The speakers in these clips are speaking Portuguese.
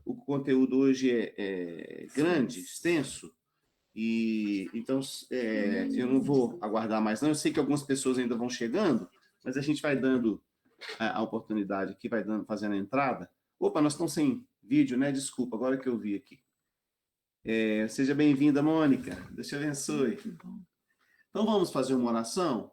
O conteúdo hoje é grande, extenso, e então eu não vou aguardar mais, não. Eu sei que algumas pessoas ainda vão chegando, mas a gente vai dando a oportunidade aqui, vai fazendo a entrada. Opa, nós estamos sem vídeo, né? Desculpa, agora que eu vi aqui. Seja bem-vinda, Mônica. Deus te abençoe. Então vamos fazer uma oração.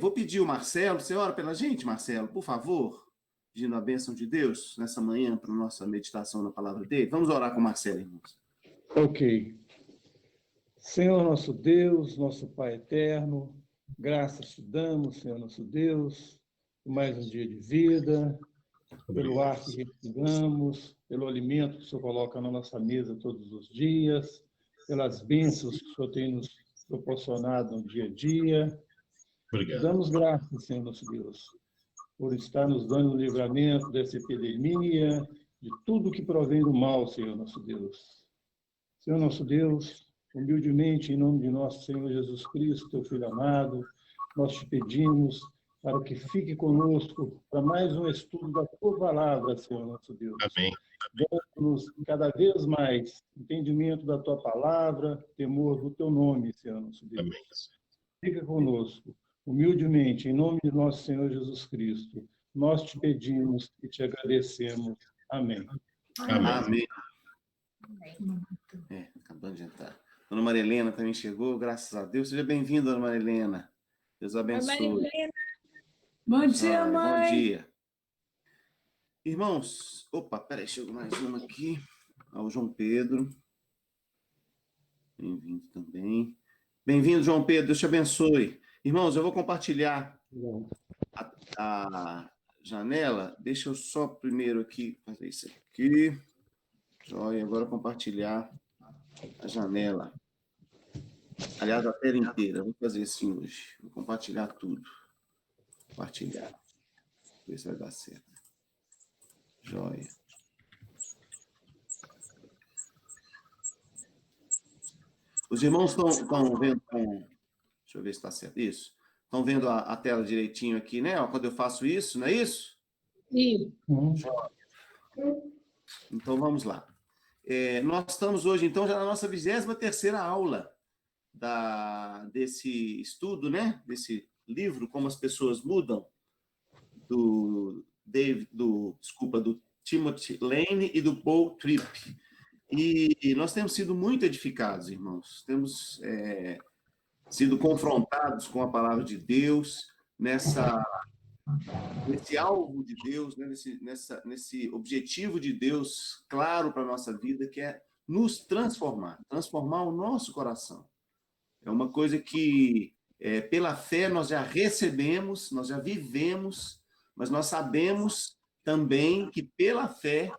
Vou pedir o Marcelo, você ora pela gente, Marcelo, por favor, pedindo a bênção de Deus nessa manhã para a nossa meditação na palavra dele. Vamos orar com o Marcelo, irmãos. Ok. Senhor nosso Deus, nosso Pai eterno, graças te damos, Senhor nosso Deus, por mais um dia de vida, pelo ar que respiramos, pelo alimento que o Senhor coloca na nossa mesa todos os dias, pelas bênçãos que o Senhor tem nos proporcionado no dia a dia. Obrigado. Damos graças, Senhor nosso Deus, por estar nos dando o livramento dessa epidemia, de tudo que provém do mal, Senhor nosso Deus. Senhor nosso Deus, humildemente, em nome de nosso Senhor Jesus Cristo, teu Filho amado, nós te pedimos para que fique conosco para mais um estudo da tua palavra, Senhor nosso Deus. Amém. Dando-nos cada vez mais entendimento da tua palavra, temor do teu nome, Senhor nosso Deus. Amém. Fica conosco, humildemente, em nome de nosso Senhor Jesus Cristo. Nós te pedimos e te agradecemos. Amém. Amém. Acabando de entrar. Dona Maria Helena também chegou, graças a Deus. Seja bem-vinda, Dona Maria Helena. Deus abençoe. Bom dia, Bom mãe. dia. Irmãos, peraí, chegou mais uma aqui. Ao João Pedro. Bem-vindo também. Bem-vindo, João Pedro, Deus te abençoe. Irmãos, eu vou compartilhar a janela. Deixa eu só primeiro aqui fazer isso aqui. Joia, agora compartilhar a janela. Aliás, a tela inteira. Vou fazer assim hoje. Vou compartilhar tudo. Compartilhar. Ver se vai dar certo. Joia. Os irmãos estão vendo com... Deixa eu ver se está certo. Isso. Estão vendo a tela direitinho aqui, né? Quando eu faço isso, não é isso? Isso. Então, vamos lá. Nós estamos hoje, então, já na nossa 23ª aula desse estudo, né? Desse livro, Como as Pessoas Mudam, do Timothy Lane e do Paul Tripp. E nós temos sido muito edificados, irmãos. Temos sido confrontados com a palavra de Deus, nesse alvo de Deus, né? nesse objetivo de Deus claro para a nossa vida, que é nos transformar o nosso coração. É uma coisa que, pela fé, nós já recebemos, nós já vivemos, mas nós sabemos também que, pela fé,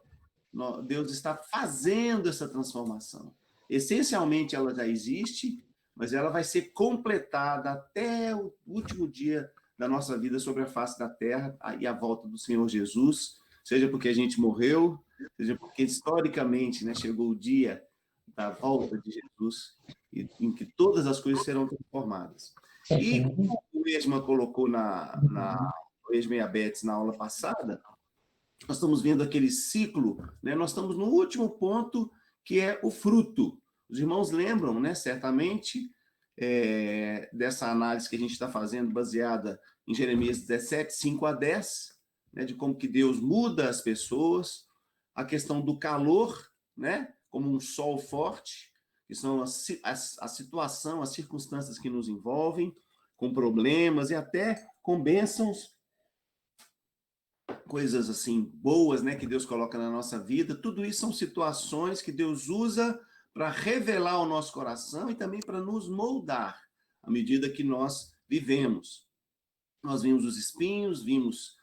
Deus está fazendo essa transformação. Essencialmente, ela já existe, mas ela vai ser completada até o último dia da nossa vida sobre a face da terra e a volta do Senhor Jesus, seja porque a gente morreu, seja porque, historicamente, né, chegou o dia da volta de Jesus, em que todas as coisas serão transformadas. E, como o Esma colocou o Esma e a Betts na aula passada, nós estamos vendo aquele ciclo, né? Nós estamos no último ponto, que é o fruto. Os irmãos lembram, né, certamente, dessa análise que a gente está fazendo, baseada em Jeremias 17, 5 a 10, né, de como que Deus muda as pessoas, a questão do calor, né, como um sol forte, que são a situação, as circunstâncias que nos envolvem, com problemas e até com bênçãos, coisas assim boas, né, que Deus coloca na nossa vida. Tudo isso são situações que Deus usa para revelar o nosso coração e também para nos moldar à medida que nós vivemos. Nós vimos os espinhos, vimos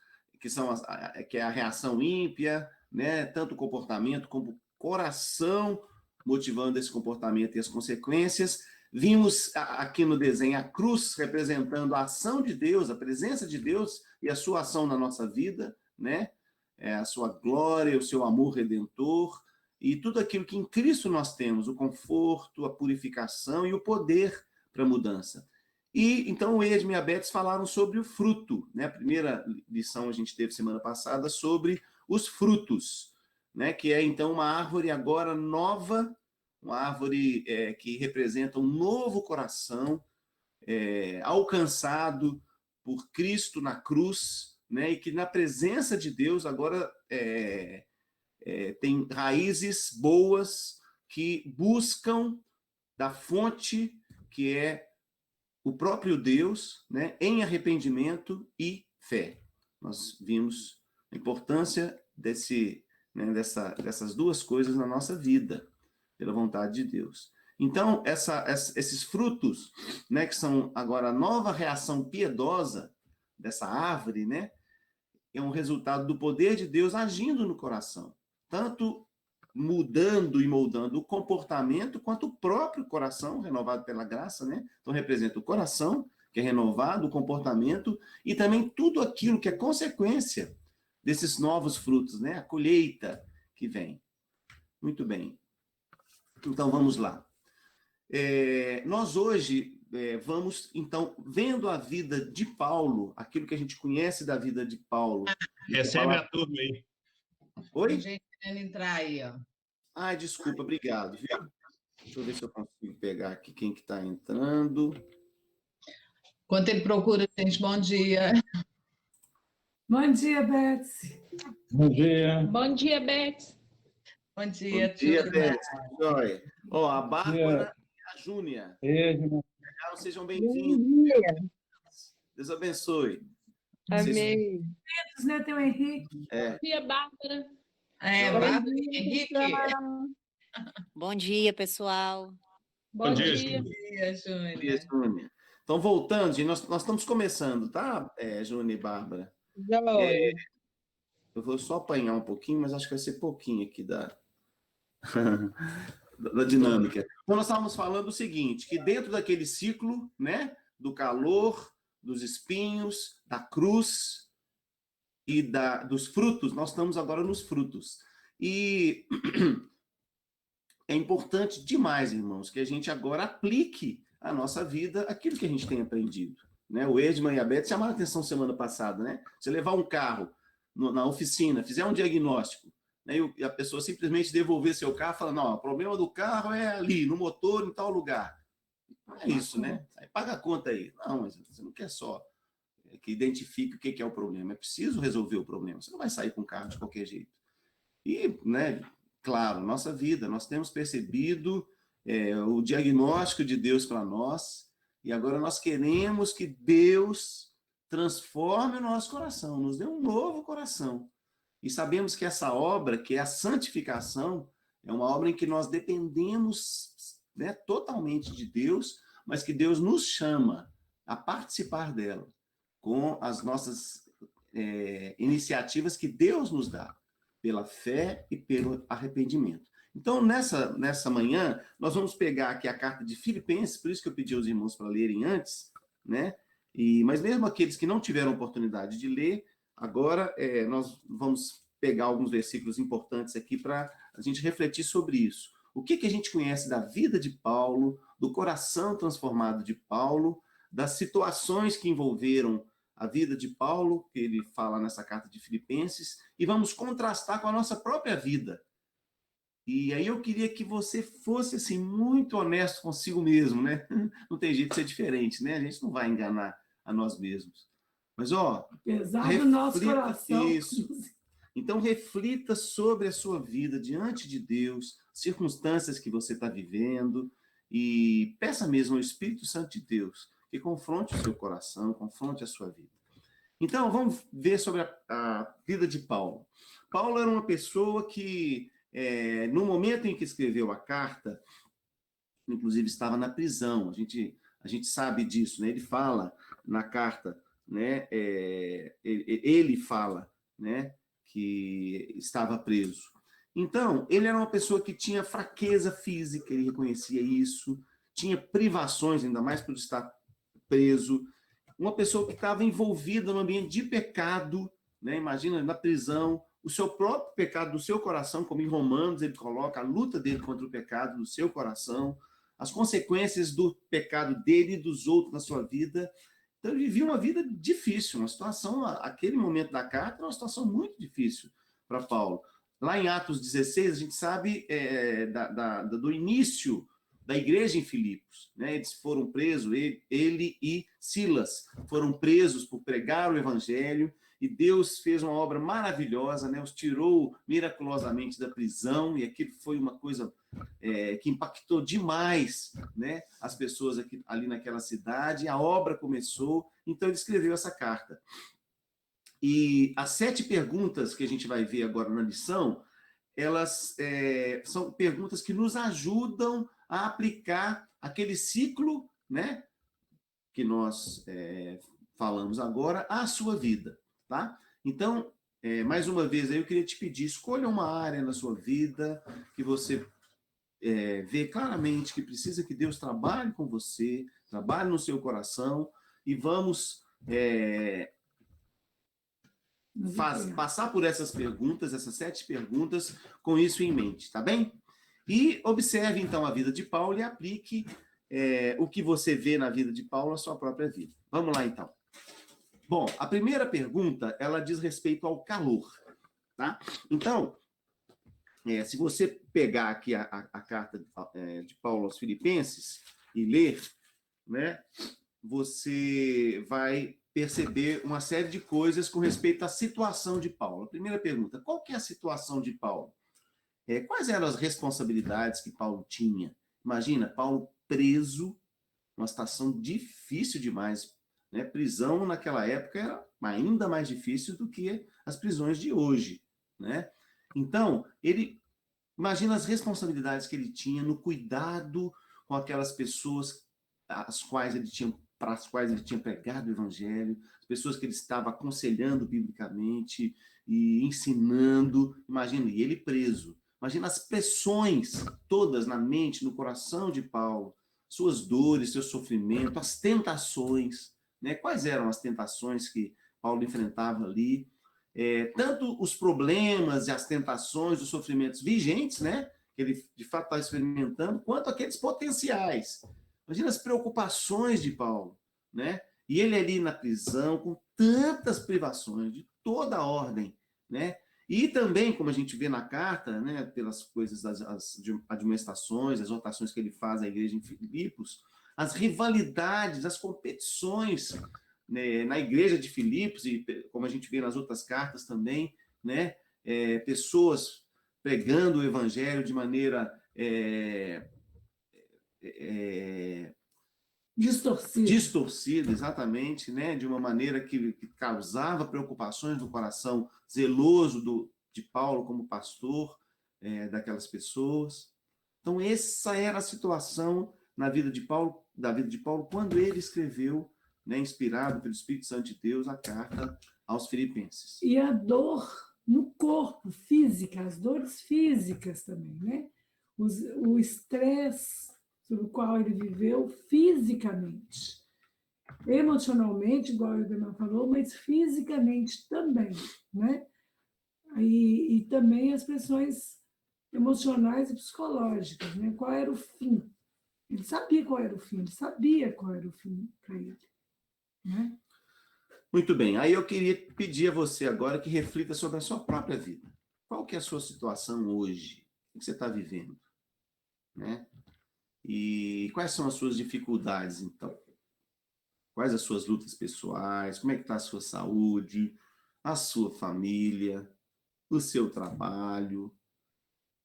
que é a reação ímpia, né, tanto o comportamento como o coração motivando esse comportamento e as consequências. Vimos aqui no desenho a cruz representando a ação de Deus, a presença de Deus e a sua ação na nossa vida, né? A sua glória, o seu amor redentor e tudo aquilo que em Cristo nós temos, o conforto, a purificação e o poder para a mudança. E então o Esma e a Betts falaram sobre o fruto, né? A primeira lição a gente teve semana passada sobre os frutos, né? Que é, então, uma árvore agora nova, uma árvore que representa um novo coração, alcançado por Cristo na cruz, né? E que na presença de Deus agora tem raízes boas que buscam da fonte que é o próprio Deus, né? Em arrependimento e fé. Nós vimos a importância dessas duas coisas na nossa vida, pela vontade de Deus. Então, esses frutos, né, que são agora a nova reação piedosa dessa árvore, né, é um resultado do poder de Deus agindo no coração, tanto mudando e moldando o comportamento, quanto o próprio coração, renovado pela graça, né? Então, representa o coração, que é renovado, o comportamento, e também tudo aquilo que é consequência desses novos frutos, né? A colheita que vem. Muito bem. Então, vamos lá. Nós hoje vamos, então, vendo a vida de Paulo, aquilo que a gente conhece da vida de Paulo. Recebe a turma aí. Oi? Tem gente querendo entrar aí, ó. Ai, desculpa, obrigado. Viu? Deixa eu ver se eu consigo pegar aqui quem que está entrando. Enquanto ele procura, gente, bom dia. Bom dia, Betsy. Bom dia. Bom dia, Beth. Bom dia, Bom dia, turma. Beth. Joia. Ó, a Bárbara e a Júnia. Edna. Sejam Bom bem-vindos. dia. Deus abençoe. Amém. Né? Tem o Henrique. Bom dia, Bárbara. Bárbara e Henrique. Bom dia, pessoal. Bom dia, dia. Bom dia, Júnior. Júnia. Então, voltando, gente, nós estamos começando, tá, Júnia e Bárbara? Joia. Eu vou só apanhar um pouquinho, mas acho que vai ser pouquinho aqui da dinâmica. Então, nós estávamos falando o seguinte, que dentro daquele ciclo, né, do calor, dos espinhos, da cruz e dos frutos, nós estamos agora nos frutos. E é importante demais, irmãos, que a gente agora aplique à nossa vida aquilo que a gente tem aprendido, né? O Edman e a Beth chamaram a atenção semana passada, né? Você levar um carro na oficina, fizer um diagnóstico, né? E a pessoa simplesmente devolver seu carro e falar, não, o problema do carro é ali, no motor, em tal lugar. Não é isso, né? Aí paga a conta aí. Não, mas você não quer só que identifique o que é o problema. É preciso resolver o problema. Você não vai sair com o carro de qualquer jeito. E, né, claro, nossa vida, nós temos percebido o diagnóstico de Deus para nós, e agora nós queremos que Deus transforme o nosso coração, nos dê um novo coração. E sabemos que essa obra, que é a santificação, é uma obra em que nós dependemos, né, totalmente de Deus, mas que Deus nos chama a participar dela, com as nossas iniciativas que Deus nos dá, pela fé e pelo arrependimento. Então, nessa manhã, nós vamos pegar aqui a carta de Filipenses, por isso que eu pedi aos irmãos para lerem antes, né? Mas mesmo aqueles que não tiveram oportunidade de ler, agora nós vamos pegar alguns versículos importantes aqui para a gente refletir sobre isso. O que a gente conhece da vida de Paulo, do coração transformado de Paulo, das situações que envolveram a vida de Paulo, que ele fala nessa carta de Filipenses, e vamos contrastar com a nossa própria vida. E aí eu queria que você fosse assim, muito honesto consigo mesmo, né? Não tem jeito de ser diferente, né? A gente não vai enganar a nós mesmos. Mas, apesar do nosso coração. Isso. Então, reflita sobre a sua vida diante de Deus, circunstâncias que você está vivendo, e peça mesmo ao Espírito Santo de Deus que confronte o seu coração, confronte a sua vida. Então, vamos ver sobre a vida de Paulo. Paulo era uma pessoa que, no momento em que escreveu a carta, inclusive estava na prisão. A gente sabe disso, né? Ele fala na carta, né? Ele fala, né, que estava preso. Então, ele era uma pessoa que tinha fraqueza física, ele reconhecia isso, tinha privações, ainda mais por estar preso, uma pessoa que estava envolvida no ambiente de pecado, né? Imagina, na prisão, o seu próprio pecado do seu coração, como em Romanos ele coloca a luta dele contra o pecado do seu coração, as consequências do pecado dele e dos outros na sua vida. Então ele vivia uma vida difícil, uma situação, aquele momento da carta, uma situação muito difícil para Paulo. lá em Atos 16, a gente sabe do início da igreja em Filipos, né? Eles foram presos, ele e Silas foram presos por pregar o evangelho, e Deus fez uma obra maravilhosa, né? Os tirou miraculosamente da prisão, e aquilo foi uma coisa que impactou demais, né? As pessoas ali naquela cidade. A obra começou, então ele escreveu essa carta. E as 7 perguntas que a gente vai ver agora na lição, elas são perguntas que nos ajudam a aplicar aquele ciclo, né, que nós falamos agora, à sua vida, tá? Então, mais uma vez, aí eu queria te pedir, escolha uma área na sua vida que você vê claramente que precisa que Deus trabalhe com você, trabalhe no seu coração, e vamos passar por essas perguntas, essas 7 perguntas, com isso em mente, tá bem? E observe, então, a vida de Paulo e aplique o que você vê na vida de Paulo à sua própria vida. Vamos lá, então. Bom, a primeira pergunta, ela diz respeito ao calor, tá? Então, se você pegar aqui a carta de Paulo aos Filipenses e ler, né, você vai perceber uma série de coisas com respeito à situação de Paulo. A primeira pergunta, qual que é a situação de Paulo? Quais eram as responsabilidades que Paulo tinha? Imagina, Paulo preso, uma situação difícil demais, né? Prisão naquela época era ainda mais difícil do que as prisões de hoje, né? Então, imagina as responsabilidades que ele tinha no cuidado com aquelas pessoas para as quais ele tinha pregado o evangelho, as pessoas que ele estava aconselhando biblicamente e ensinando. Imagina, e ele preso. Imagina as pressões todas na mente, no coração de Paulo, suas dores, seu sofrimento, as tentações, né? Quais eram as tentações que Paulo enfrentava ali? Tanto os problemas e as tentações, os sofrimentos vigentes, né? Que ele de fato está experimentando, quanto aqueles potenciais. Imagina as preocupações de Paulo, né? E ele ali na prisão, com tantas privações de toda a ordem, né? E também, como a gente vê na carta, né, pelas coisas, as admoestações, as exortações que ele faz à igreja em Filipos, as rivalidades, as competições, né, na igreja de Filipos, e como a gente vê nas outras cartas também, né, pessoas pregando o evangelho de maneira distorcida, exatamente, né? De uma maneira que causava preocupações no coração zeloso de Paulo como pastor daquelas pessoas. Então, essa era a situação da vida de Paulo, quando ele escreveu, né, inspirado pelo Espírito Santo de Deus, a carta aos Filipenses. E a dor no corpo, física, as dores físicas também, né? O estresse sobre o qual ele viveu fisicamente, emocionalmente, igual a Idemar falou, mas fisicamente também, né? E também as pressões emocionais e psicológicas, né? Qual era o fim? Ele sabia qual era o fim, ele sabia qual era o fim para ele, né? Muito bem, aí eu queria pedir a você agora que reflita sobre a sua própria vida. Qual que é a sua situação hoje? O que você está vivendo? Né? E quais são as suas dificuldades, então? Quais as suas lutas pessoais? Como é que está a sua saúde? A sua família? O seu trabalho?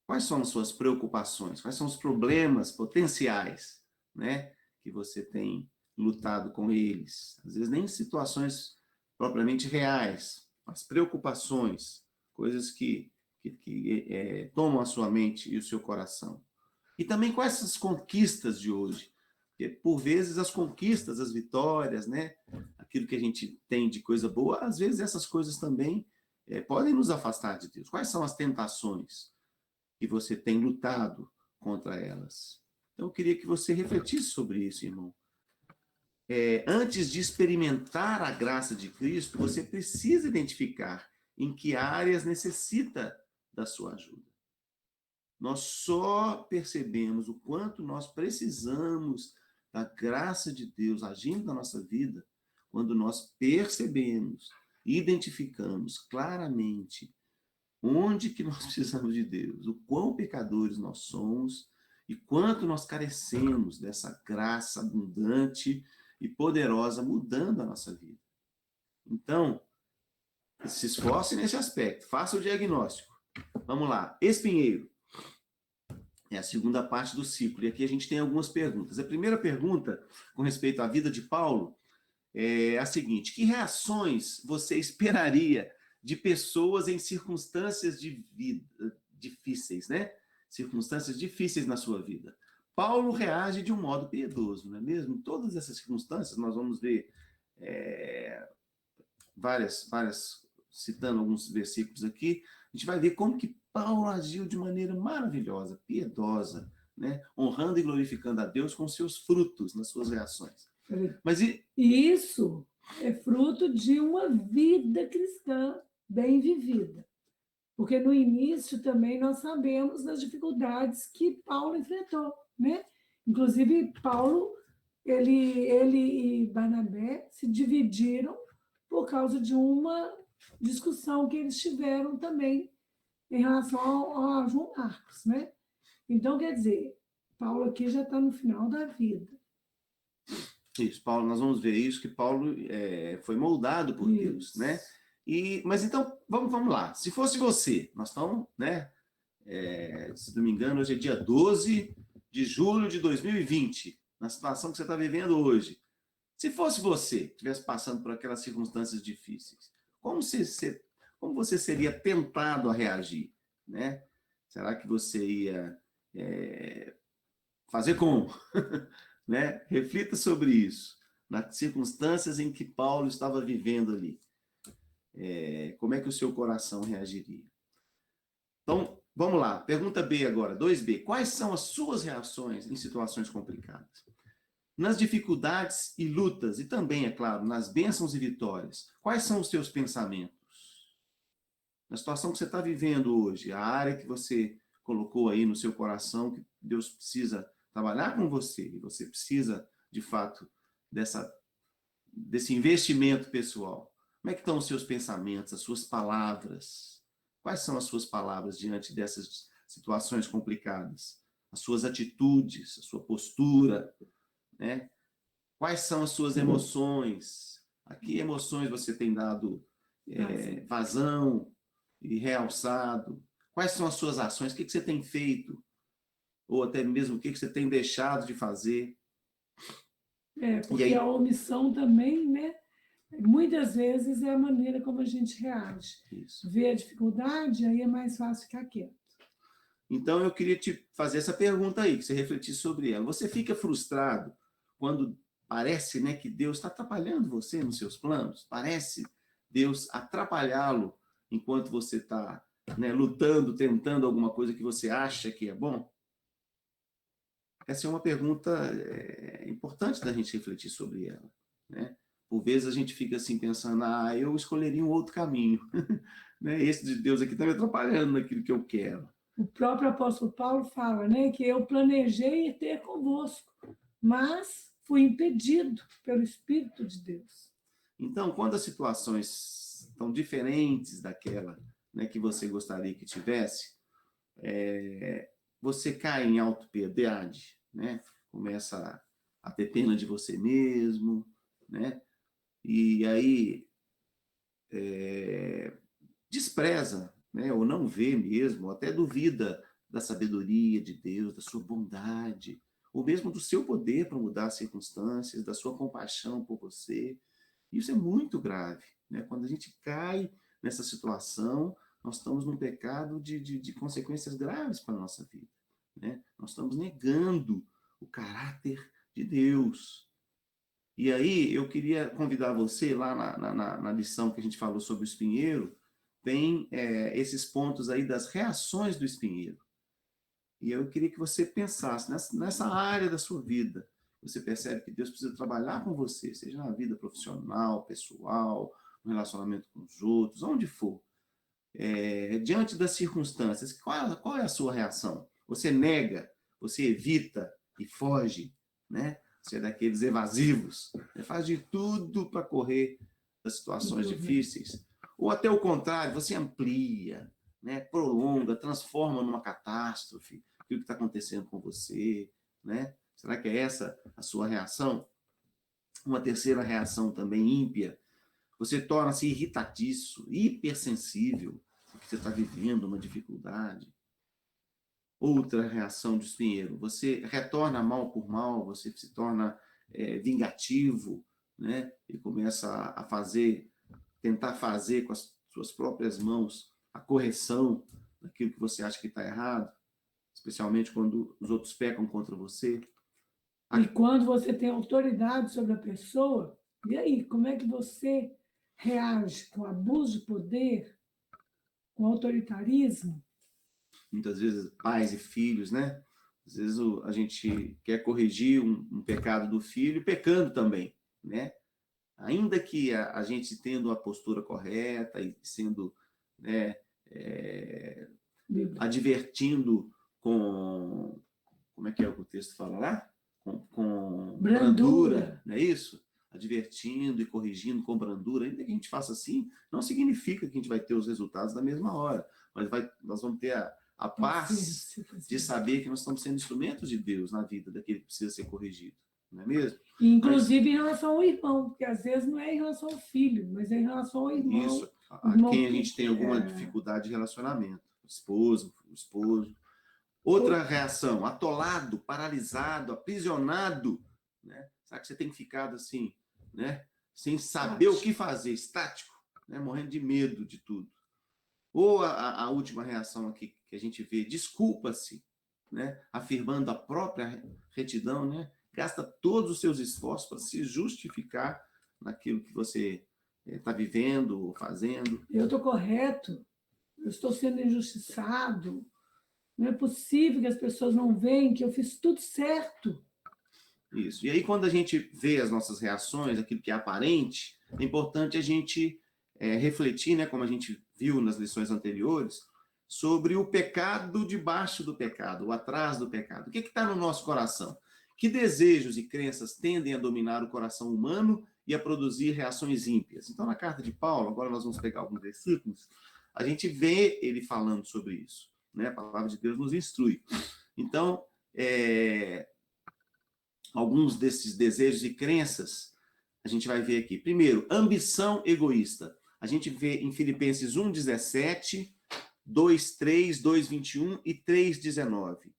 Quais são as suas preocupações? Quais são os problemas potenciais, né, que você tem lutado com eles? Às vezes nem situações propriamente reais, mas preocupações, coisas que tomam a sua mente e o seu coração. E também quais são as conquistas de hoje? Porque, por vezes, as conquistas, as vitórias, né, aquilo que a gente tem de coisa boa, às vezes essas coisas também podem nos afastar de Deus. Quais são as tentações que você tem lutado contra elas? Então, eu queria que você refletisse sobre isso, irmão. Antes de experimentar a graça de Cristo, você precisa identificar em que áreas necessita da sua ajuda. Nós só percebemos o quanto nós precisamos da graça de Deus agindo na nossa vida quando nós percebemos, identificamos claramente onde que nós precisamos de Deus, o quão pecadores nós somos e quanto nós carecemos dessa graça abundante e poderosa mudando a nossa vida. Então, se esforce nesse aspecto, faça o diagnóstico. Vamos lá, espinheiro. É a segunda parte do ciclo. E aqui a gente tem algumas perguntas. A primeira pergunta, com respeito à vida de Paulo, é a seguinte: que reações você esperaria de pessoas em circunstâncias de vida difíceis, né? Circunstâncias difíceis na sua vida. Paulo reage de um modo piedoso, não é mesmo? Em todas essas circunstâncias, nós vamos ver várias, citando alguns versículos aqui, a gente vai ver como que Paulo agiu de maneira maravilhosa, piedosa, né? Honrando e glorificando a Deus com seus frutos nas suas reações. Mas E isso é fruto de uma vida cristã bem vivida. Porque no início também nós sabemos das dificuldades que Paulo enfrentou, né? Inclusive, Paulo, ele e Barnabé se dividiram por causa de uma discussão que eles tiveram também em relação ao João Marcos, né? Então, quer dizer, Paulo aqui já está no final da vida. Isso, Paulo, nós vamos ver isso, que Paulo foi moldado por Deus, né? Mas então, vamos lá. Se fosse você, nós estamos, né? Se não me engano, hoje é dia 12 de julho de 2020, na situação que você está vivendo hoje. Se fosse você, que estivesse passando por aquelas circunstâncias difíceis, como você seria tentado a reagir, né? Será que você ia fazer como? Né? Reflita sobre isso, nas circunstâncias em que Paulo estava vivendo ali. Como é que o seu coração reagiria? Então, vamos lá. Pergunta B agora, 2B. Quais são as suas reações em situações complicadas? Nas dificuldades e lutas, e também, é claro, nas bênçãos e vitórias, quais são os seus pensamentos? Na situação que você está vivendo hoje, a área que você colocou aí no seu coração, que Deus precisa trabalhar com você, e você precisa, de fato, desse investimento pessoal. Como é que estão os seus pensamentos, as suas palavras? Quais são as suas palavras diante dessas situações complicadas? As suas atitudes, a sua postura, né? Quais são as suas emoções? A que emoções você tem dado vazão e realçado? Quais são as suas ações? O que você tem feito? Ou até mesmo o que você tem deixado de fazer? Porque aí, a omissão também, né? Muitas vezes é a maneira como a gente reage. Isso. Vê a dificuldade, aí é mais fácil ficar quieto. Então, eu queria te fazer essa pergunta aí, que você refletisse sobre ela. Você fica frustrado quando parece, né, que Deus está atrapalhando você nos seus planos? Parece Deus atrapalhá-lo enquanto você está, né, lutando, tentando alguma coisa que você acha que é bom? Essa é uma pergunta importante da gente refletir sobre ela, né? Por vezes a gente fica assim pensando, eu escolheria um outro caminho, né? Esse de Deus aqui está me atrapalhando naquilo que eu quero. O próprio apóstolo Paulo fala, né, que eu planejei ter convosco, mas fui impedido pelo Espírito de Deus. Então, quando as situações estão diferentes daquela, né, que você gostaria que tivesse, você cai em autopiedade, né? Começa a ter pena de você mesmo, né? E aí despreza, né? Ou não vê mesmo, ou até duvida da sabedoria de Deus, da sua bondade, ou mesmo do seu poder para mudar as circunstâncias, da sua compaixão por você. Isso é muito grave, né? Quando a gente cai nessa situação, nós estamos num pecado de consequências graves para a nossa vida, né? Nós estamos negando o caráter de Deus. E aí, eu queria convidar você, lá na lição que a gente falou sobre o espinheiro, tem esses pontos aí das reações do espinheiro. E eu queria que você pensasse nessa área da sua vida. Você percebe que Deus precisa trabalhar com você, seja na vida profissional, pessoal, no relacionamento com os outros, onde for. Diante das circunstâncias, qual é a sua reação? Você nega, você evita e foge, né? Você é daqueles evasivos, você faz de tudo para correr das situações difíceis. Ou até o contrário, você amplia, né? Prolonga, transforma numa catástrofe aquilo que está acontecendo com você, né? Será que é essa a sua reação? Uma terceira reação também ímpia, você torna-se irritadiço, hipersensível, porque você está vivendo uma dificuldade. Outra reação de espinheiro, você retorna mal por mal, você se torna vingativo, né? E começa a tentar fazer com as suas próprias mãos a correção daquilo que você acha que está errado, especialmente quando os outros pecam contra você. E quando você tem autoridade sobre a pessoa, e aí, como é que você reage com abuso de poder, com autoritarismo? Muitas vezes, pais e filhos, né? Às vezes a gente quer corrigir um pecado do filho pecando também, né? Ainda que a gente tendo a postura correta e sendo, né, advertindo com... Como é que é o que o texto fala lá? Com brandura, não é isso? Advertindo e corrigindo com brandura. Ainda que a gente faça assim, não significa que a gente vai ter os resultados da mesma hora, mas nós vamos ter a paz de saber que nós estamos sendo instrumentos de Deus na vida daquele que precisa ser corrigido, não é mesmo? Inclusive em relação ao irmão, porque às vezes não é em relação ao filho, mas é em relação ao irmão. Isso, a quem a gente tem alguma dificuldade de relacionamento, o esposo. Outra reação, atolado, paralisado, aprisionado, né? Sabe que você tem ficado assim, né? Sem saber o que fazer, estático, né? Morrendo de medo de tudo. Ou a última reação aqui que a gente vê, desculpa-se, né? Afirmando a própria retidão, né? Gasta todos os seus esforços para se justificar naquilo que você está vivendo ou fazendo. Eu estou correto, eu estou sendo injustiçado, não é possível que as pessoas não veem que eu fiz tudo certo. Isso. E aí, quando a gente vê as nossas reações, aquilo que é aparente, é importante a gente refletir, né, como a gente viu nas lições anteriores, sobre o pecado debaixo do pecado, o atrás do pecado. O que está no nosso coração? Que desejos e crenças tendem a dominar o coração humano e a produzir reações ímpias? Então, na carta de Paulo, agora nós vamos pegar alguns versículos, a gente vê ele falando sobre isso, né? A palavra de Deus nos instrui. Então, alguns desses desejos e crenças, a gente vai ver aqui. Primeiro, ambição egoísta. A gente vê em Filipenses 1:17, 2:3, 2:21 e 3:19.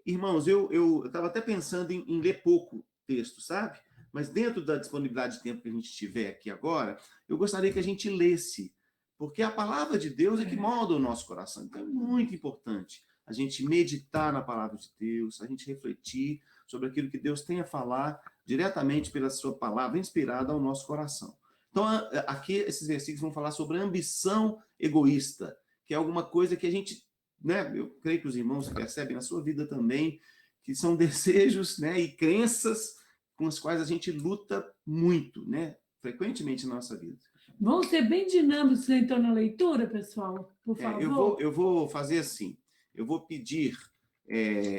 Irmãos, eu estava até pensando em ler pouco texto, sabe? Mas dentro da disponibilidade de tempo que a gente tiver aqui agora, eu gostaria que a gente lesse, porque a palavra de Deus é que molda o nosso coração. Então é muito importante a gente meditar na palavra de Deus, a gente refletir sobre aquilo que Deus tem a falar diretamente pela sua palavra, inspirada ao nosso coração. Então, aqui, esses versículos vão falar sobre ambição egoísta, que é alguma coisa que a gente, né, eu creio que os irmãos percebem na sua vida também, que são desejos, né, e crenças com as quais a gente luta muito, né, frequentemente na nossa vida. Vamos ser bem dinâmicos, então, na leitura, pessoal, por favor? Eu vou fazer assim, eu vou pedir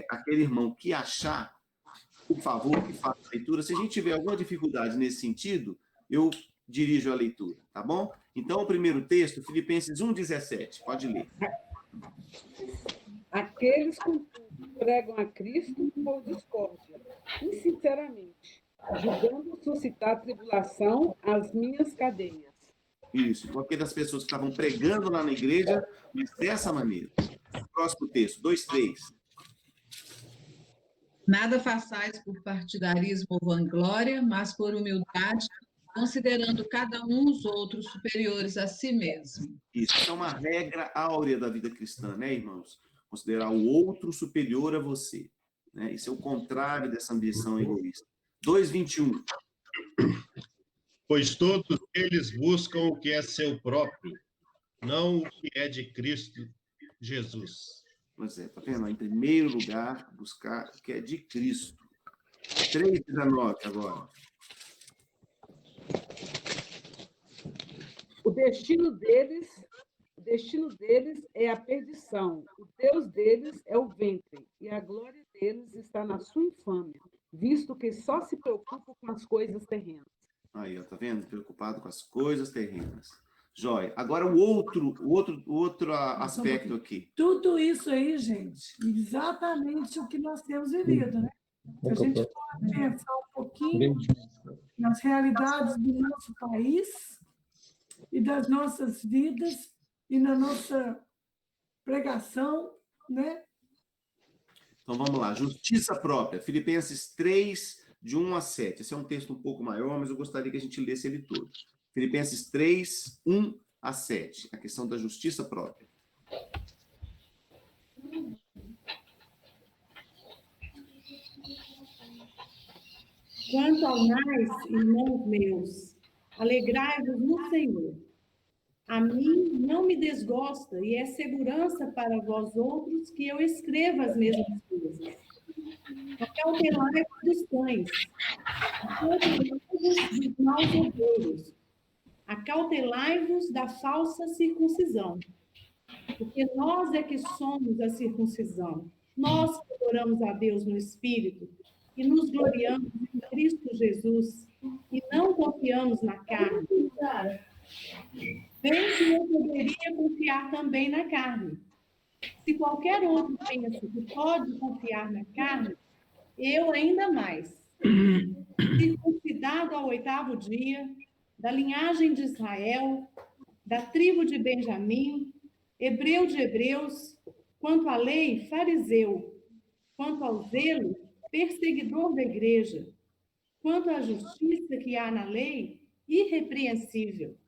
aquele irmão que achar, por favor, que faça a leitura. Se a gente tiver alguma dificuldade nesse sentido, eu dirijo a leitura, tá bom? Então, o primeiro texto, Filipenses 1:17, pode ler. Aqueles que pregam a Cristo por discórdia, insinceramente, julgando suscitar tribulação às minhas cadeias. Isso, então aquelas pessoas que estavam pregando lá na igreja, mas dessa maneira. Próximo texto, 2:3. Nada façais por partidarismo ou vanglória, mas por humildade, considerando cada um os outros superiores a si mesmo. Isso é uma regra áurea da vida cristã, né, irmãos? Considerar o outro superior a você, né? Isso é o contrário dessa ambição egoísta. 2:21. Pois todos eles buscam o que é seu próprio, não o que é de Cristo Jesus. Pois é, tá vendo? Em primeiro lugar, buscar o que é de Cristo. 3:19 agora. O destino deles é a perdição, o Deus deles é o ventre, e a glória deles está na sua infâmia, visto que só se preocupam com as coisas terrenas. Aí, ó, tá vendo? Preocupado com as coisas terrenas. Joia. Agora, o outro aspecto aqui. Tudo isso aí, gente, exatamente o que nós temos vivido, né? Se a gente for pensar um pouquinho nas realidades do nosso país e das nossas vidas e na nossa pregação, né? Então, vamos lá. Justiça própria. Filipenses 3, de 1 a 7. Esse é um texto um pouco maior, mas eu gostaria que a gente lesse ele todo. Filipenses 3, 1 a 7. A questão da justiça própria. Quanto ao mais, irmãos meus, alegrai-vos no Senhor. A mim não me desgosta e é segurança para vós outros que eu escreva as mesmas coisas. Acautelai-vos dos cães, acautelai-vos dos maus obreiros, acautelai-vos da falsa circuncisão, porque nós é que somos a circuncisão. Nós que adoramos a Deus no Espírito e nos gloriamos em Cristo Jesus e não confiamos na carne. Bem que eu poderia confiar também na carne. Se qualquer outro pensa que pode confiar na carne, eu ainda mais. Circuncidado ao 8º dia, da linhagem de Israel, da tribo de Benjamim, hebreu de hebreus, quanto à lei, fariseu, quanto ao zelo, perseguidor da igreja, quanto à justiça que há na lei, irrepreensível.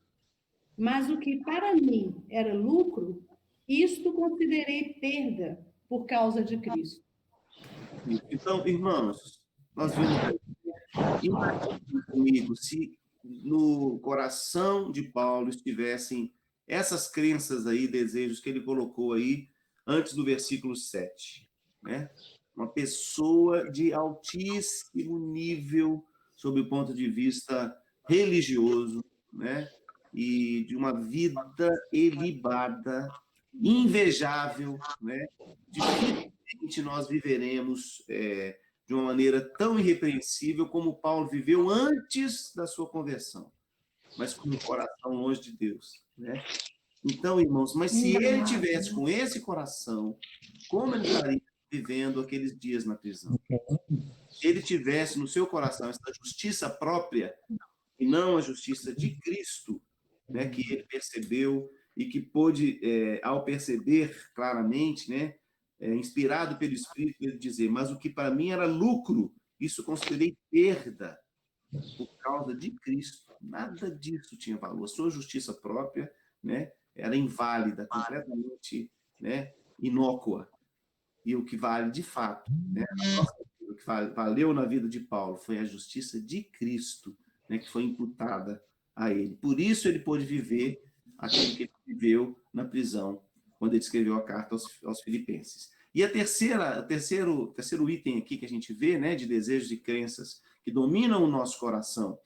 Mas o que para mim era lucro, isto considerei perda por causa de Cristo. Então, irmãos, nós vimos. Imagine comigo se no coração de Paulo estivessem essas crenças aí, desejos que ele colocou aí antes do versículo 7, né? Uma pessoa de altíssimo nível sob o ponto de vista religioso, né? E de uma vida ilibada, invejável, né? Dificilmente nós viveremos de uma maneira tão irrepreensível como Paulo viveu antes da sua conversão, mas com o coração longe de Deus, né? Então, irmãos, mas se ele tivesse com esse coração, como ele estaria vivendo aqueles dias na prisão? Se ele tivesse no seu coração essa justiça própria e não a justiça de Cristo, né, que ele percebeu e que pôde, ao perceber claramente, né, inspirado pelo Espírito, ele dizer, mas o que para mim era lucro, isso considerei perda por causa de Cristo. Nada disso tinha valor. A sua justiça própria, né, era inválida, completamente, né, inócua. E o que vale de fato, né, o que valeu na vida de Paulo foi a justiça de Cristo, né, que foi imputada a ele. Por isso ele pôde viver aquilo que ele viveu na prisão, quando ele escreveu a carta aos Filipenses. E o terceiro item aqui que a gente vê, né, de desejos e crenças que dominam o nosso coração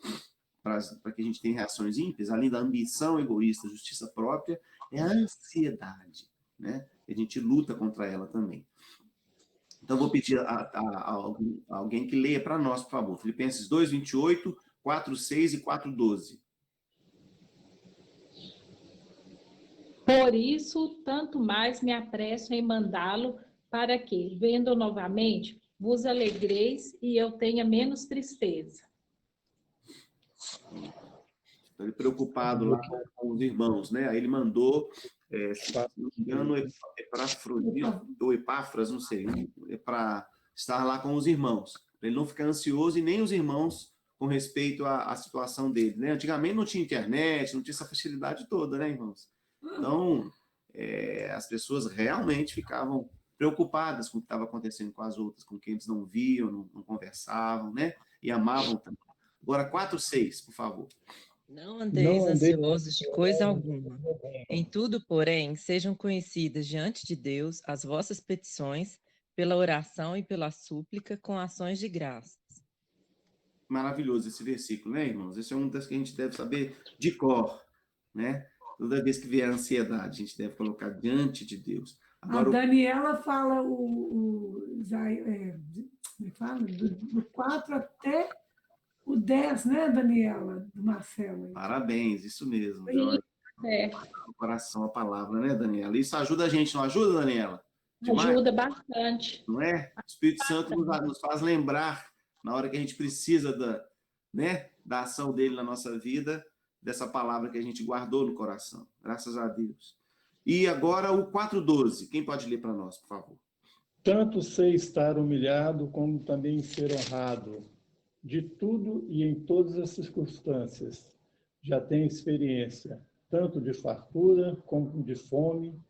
para que a gente tenha reações ímpias, além da ambição egoísta, justiça própria, é a ansiedade, né? A gente luta contra ela também. Então, vou pedir a alguém que leia para nós, por favor. Filipenses 2, 28, 4, 6 e 4, 12. Por isso, tanto mais me apresso em mandá-lo, para que, vendo novamente, vos alegreis e eu tenha menos tristeza. Então, ele preocupado lá com os irmãos, né? Aí ele mandou, se não me engano, ou Epáfras, não sei, para estar lá com os irmãos, para ele não ficar ansioso e nem os irmãos com respeito à situação dele, né? Antigamente não tinha internet, não tinha essa facilidade toda, né, irmãos? Então, as pessoas realmente ficavam preocupadas com o que estava acontecendo com as outras, com quem eles não viam, não conversavam, né? E amavam também. Agora, 4, 6, por favor. Não andeis ansiosos de coisa alguma. Em tudo, porém, sejam conhecidas diante de Deus as vossas petições, pela oração e pela súplica, com ações de graças. Maravilhoso esse versículo, né, irmãos? Esse é um das que a gente deve saber de cor, né? Toda vez que vier a ansiedade, a gente deve colocar diante de Deus. Agora, a Daniela fala do 4 até o 10, né, Daniela? Do Marcelo. Parabéns, isso mesmo. É, no coração a palavra, né, Daniela? Isso ajuda a gente, não ajuda, Daniela? Demais, ajuda bastante. não é? O Espírito Santo nos faz lembrar, na hora que a gente precisa né, da ação dele na nossa vida, dessa palavra que a gente guardou no coração. Graças a Deus. E agora o 4:12. Quem pode ler para nós, por favor? Tanto sei estar humilhado, como também ser honrado. De tudo e em todas as circunstâncias. Já tenho experiência, tanto de fartura como de fome,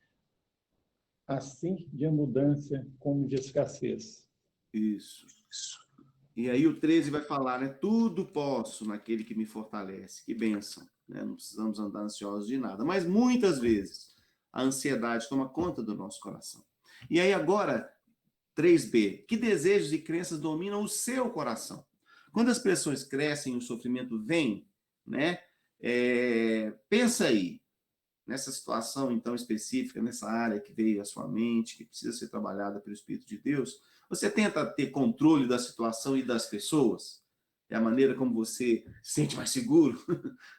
assim de abundância como de escassez. Isso. E aí o 13 vai falar, né? Tudo posso naquele que me fortalece. Que bênção, né? Não precisamos andar ansiosos de nada. Mas muitas vezes a ansiedade toma conta do nosso coração. E aí agora, 3b. Que desejos e crenças dominam o seu coração? Quando as pressões crescem, o sofrimento vem, né? Pensa aí, nessa situação, então, específica, nessa área que veio à sua mente, que precisa ser trabalhada pelo Espírito de Deus, você tenta ter controle da situação e das pessoas? É a maneira como você se sente mais seguro,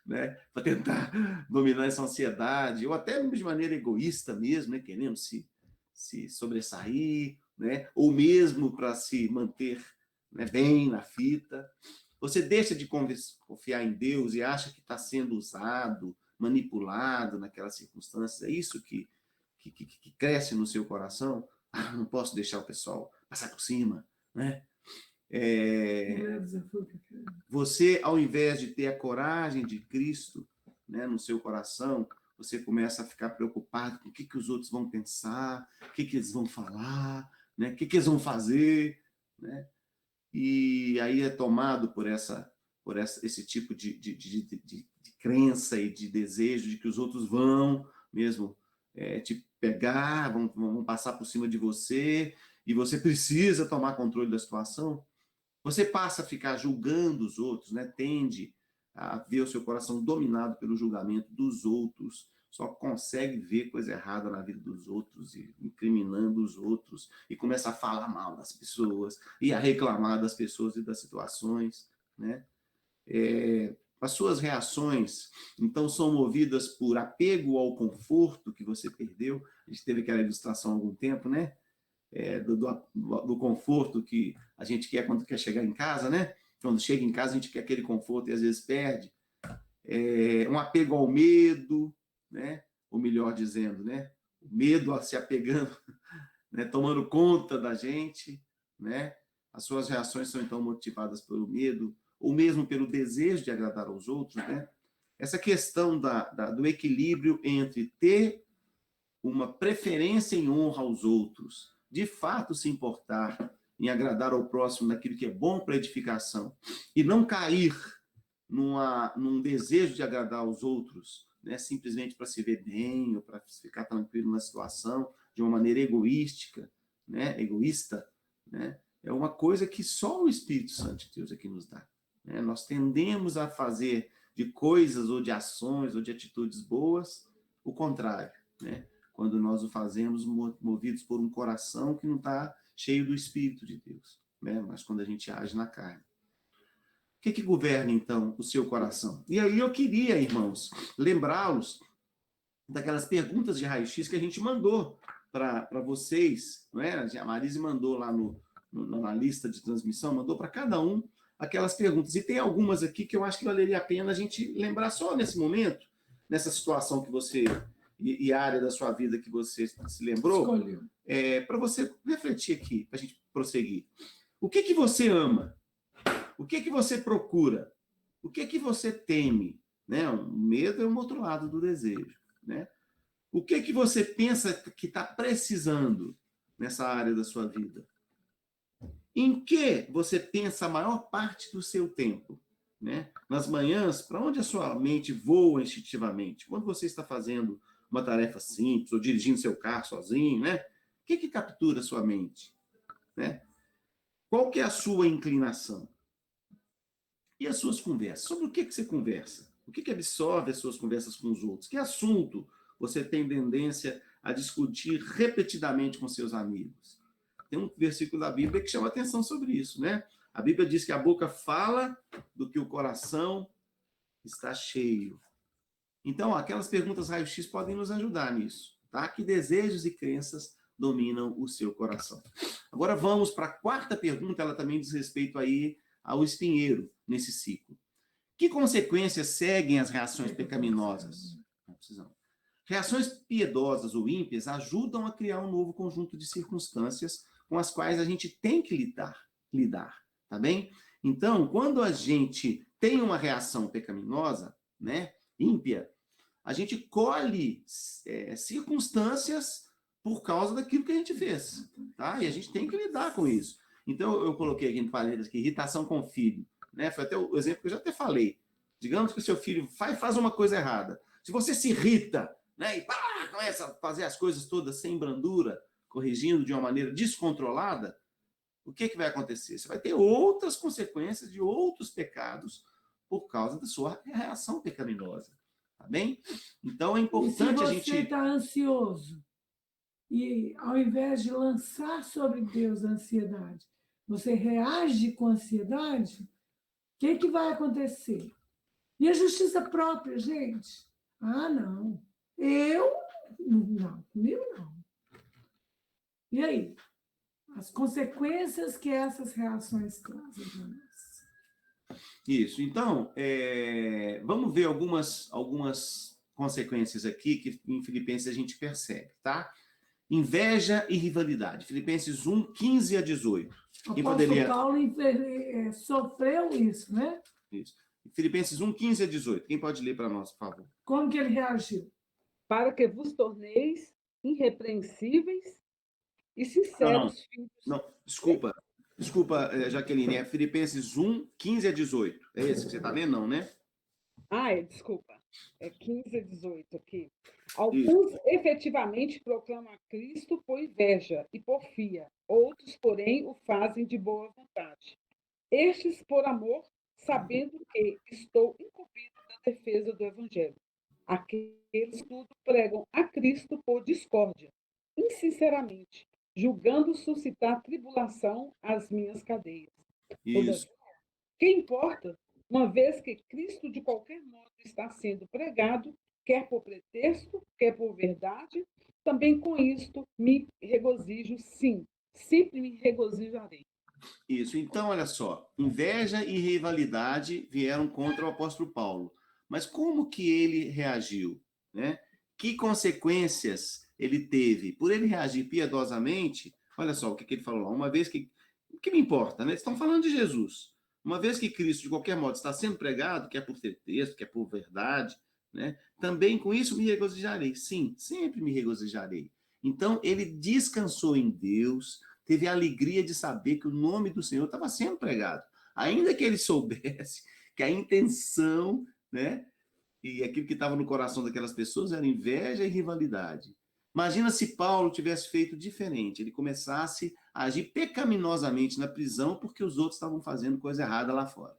né? Para tentar dominar essa ansiedade, ou até de maneira egoísta mesmo, né? Querendo se sobressair, né? Ou mesmo para se manter, né, bem na fita. Você deixa de confiar em Deus e acha que está sendo usado, manipulado naquelas circunstâncias. É isso que cresce no seu coração. Ah, não posso deixar o pessoal passar por cima, né? Você, ao invés de ter a coragem de Cristo, né, no seu coração, você começa a ficar preocupado com o que os outros vão pensar, o que eles vão falar, né, o que eles vão fazer, né? E aí é tomado por esse tipo de crença e de desejo de que os outros vão mesmo te pegar, vão passar por cima de você, e você precisa tomar controle da situação. Você passa a ficar julgando os outros, né? Tende a ver o seu coração dominado pelo julgamento dos outros, só consegue ver coisa errada na vida dos outros e incriminando os outros, e começa a falar mal das pessoas e a reclamar das pessoas e das situações, né? As suas reações, então, são movidas por apego ao conforto que você perdeu. A gente teve aquela ilustração há algum tempo, né? Do conforto que a gente quer quando quer chegar em casa, né? Quando chega em casa, a gente quer aquele conforto e às vezes perde. Um apego ao medo, né? Ou melhor dizendo, né? O medo a se apegando, né? Tomando conta da gente, né? As suas reações são então motivadas pelo medo, ou mesmo pelo desejo de agradar aos outros, né? Essa questão do equilíbrio entre ter uma preferência em honra aos outros, de fato se importar em agradar ao próximo naquilo que é bom para a edificação, e não cair num desejo de agradar aos outros, né, simplesmente para se ver bem, ou para ficar tranquilo na situação, de uma maneira egoísta, né, é uma coisa que só o Espírito Santo de Deus aqui nos dá. Né? Nós tendemos a fazer de coisas, ou de ações, ou de atitudes boas, o contrário, né? Quando nós o fazemos movidos por um coração que não está cheio do Espírito de Deus, né? Mas quando a gente age na carne. O que governa, então, o seu coração? E aí eu queria, irmãos, lembrá-los daquelas perguntas de raio-x que a gente mandou para vocês, não é? A Marise mandou lá na lista de transmissão, mandou para cada um aquelas perguntas. E tem algumas aqui que eu acho que valeria a pena a gente lembrar só nesse momento, nessa situação que você... e a área da sua vida que você se lembrou, para você refletir aqui, para a gente prosseguir. O que você ama? O que você procura? O que você teme? Né? O medo é um outro lado do desejo. Né? O que você pensa que está precisando nessa área da sua vida? Em que você pensa a maior parte do seu tempo? Né? Nas manhãs, para onde a sua mente voa instintivamente? Quando você está fazendo uma tarefa simples, ou dirigindo seu carro sozinho, né? O que captura a sua mente? Né? Qual que é a sua inclinação? E as suas conversas? Sobre o que você conversa? O que absorve as suas conversas com os outros? Que assunto você tem tendência a discutir repetidamente com seus amigos? Tem um versículo da Bíblia que chama atenção sobre isso, né? A Bíblia diz que a boca fala do que o coração está cheio. Então, aquelas perguntas raio-x podem nos ajudar nisso, tá? Que desejos e crenças dominam o seu coração? Agora vamos para a quarta pergunta, ela também diz respeito aí ao espinheiro nesse ciclo. Que consequências seguem as reações pecaminosas? Não precisamos. Reações piedosas ou ímpias ajudam a criar um novo conjunto de circunstâncias com as quais a gente tem que lidar, tá bem? Então, quando a gente tem uma reação pecaminosa, né, ímpia, a gente colhe circunstâncias por causa daquilo que a gente fez, tá? E a gente tem que lidar com isso. Então, eu coloquei aqui em parênteses aqui, irritação com o filho, né? Foi até o exemplo que eu já até falei. Digamos que o seu filho faz uma coisa errada. Se você se irrita, né, e começa a fazer as coisas todas sem brandura, corrigindo de uma maneira descontrolada, o que vai acontecer? Você vai ter outras consequências de outros pecados por causa da sua reação pecaminosa, tá bem? Então é importante a gente... Se você está ansioso e ao invés de lançar sobre Deus a ansiedade, você reage com ansiedade, o que vai acontecer? E a justiça própria, gente? Ah, não. Não, comigo não. E aí? As consequências que essas reações trazem para nós. Isso. Então, vamos ver algumas consequências aqui que em Filipenses a gente percebe, tá? Inveja e rivalidade. Filipenses 1, 15 a 18. O apóstolo Paulo sofreu isso, né? Isso. Filipenses 1, 15 a 18. Quem pode ler para nós, por favor? Como que ele reagiu? Para que vos torneis irrepreensíveis e sinceros filhos. Não, desculpa, Jaqueline, é Filipenses 1, 15 a 18. É esse que você está lendo, não, né? Desculpa. É 15 a 18 aqui. Alguns efetivamente proclamam a Cristo por inveja e porfia. Outros, porém, o fazem de boa vontade. Estes por amor, sabendo que estou incumbido da defesa do Evangelho. Aqueles tudo pregam a Cristo por discórdia, insinceramente, julgando suscitar tribulação às minhas cadeias. Isso. Que importa, uma vez que Cristo, de qualquer modo, está sendo pregado, quer por pretexto, quer por verdade, também com isto me regozijo, sim, sempre me regozijarei. Isso. Então, olha só, inveja e rivalidade vieram contra o apóstolo Paulo. Mas como que ele reagiu, né? Que consequências ele teve? Por ele reagir piedosamente, olha só o que ele falou lá, uma vez que... O que me importa, né? Estão falando de Jesus. Uma vez que Cristo, de qualquer modo, está sendo pregado, quer por texto, quer por verdade, né? Também com isso me regozijarei. Sim, sempre me regozijarei. Então, ele descansou em Deus, teve a alegria de saber que o nome do Senhor estava sendo pregado. Ainda que ele soubesse que a intenção, né, e aquilo que estava no coração daquelas pessoas era inveja e rivalidade. Imagina se Paulo tivesse feito diferente, ele começasse a agir pecaminosamente na prisão porque os outros estavam fazendo coisa errada lá fora.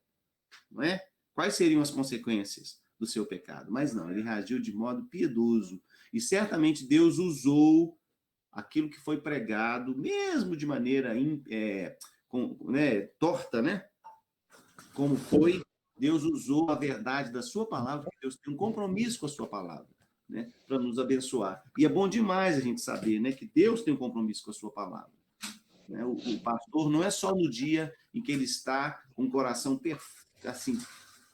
Não é? Quais seriam as consequências do seu pecado? Mas não, ele reagiu de modo piedoso. E certamente Deus usou aquilo que foi pregado, mesmo de maneira torta, né? Como foi, Deus usou a verdade da sua palavra, porque Deus tem um compromisso com a sua palavra, né? Para nos abençoar. E é bom demais a gente saber, né, que Deus tem um compromisso com a sua palavra. Né? O pastor não é só no dia em que ele está com o coração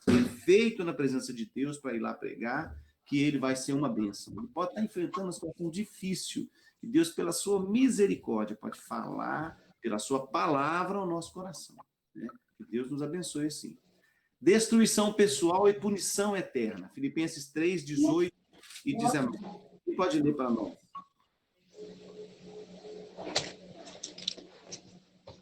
perfeito na presença de Deus para ir lá pregar, que ele vai ser uma bênção. Ele pode estar enfrentando uma situação difícil, e Deus, pela sua misericórdia, pode falar pela sua palavra ao nosso coração. Né? Que Deus nos abençoe assim. Destruição pessoal e punição eterna. Filipenses 3, 18 e 19. Quem pode ler para nós?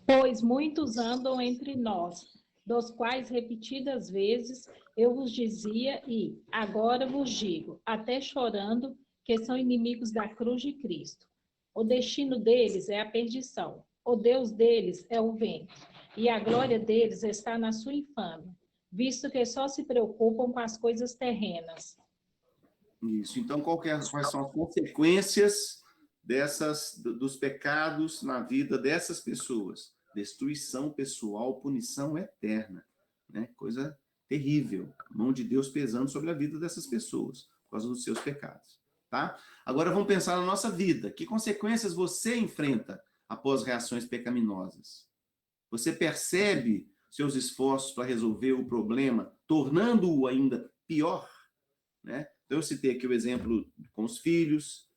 Pois muitos andam entre nós, dos quais repetidas vezes eu vos dizia e agora vos digo, até chorando, que são inimigos da cruz de Cristo. O destino deles é a perdição, o Deus deles é o vento, e a glória deles está na sua infâmia, visto que só se preocupam com as coisas terrenas. Isso. Então, quais são as consequências dos pecados na vida dessas pessoas? Destruição pessoal, punição eterna, né? Coisa terrível. A mão de Deus pesando sobre a vida dessas pessoas, causa dos seus pecados, tá? Agora vamos pensar na nossa vida. Que consequências você enfrenta após reações pecaminosas? Você percebe seus esforços para resolver o problema, tornando-o ainda pior, né? Então, eu citei aqui o exemplo com os filhos,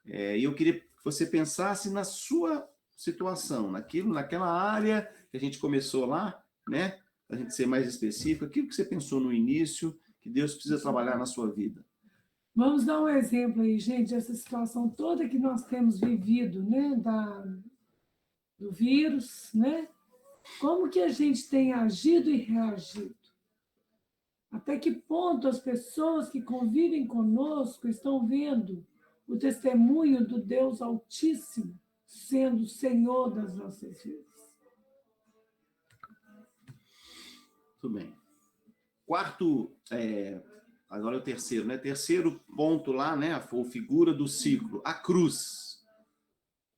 e eu queria que você pensasse na sua situação, naquela área que a gente começou lá, né? Para a gente ser mais específico, aquilo que você pensou no início, que Deus precisa trabalhar na sua vida. Vamos dar um exemplo aí, gente, essa situação toda que nós temos vivido, né? Do vírus, né? Como que a gente tem agido e reagido? Até que ponto as pessoas que convivem conosco estão vendo o testemunho do Deus Altíssimo sendo o Senhor das nossas vidas? Tudo bem. Agora é o terceiro, né? Terceiro ponto lá, né? A figura do ciclo, a cruz.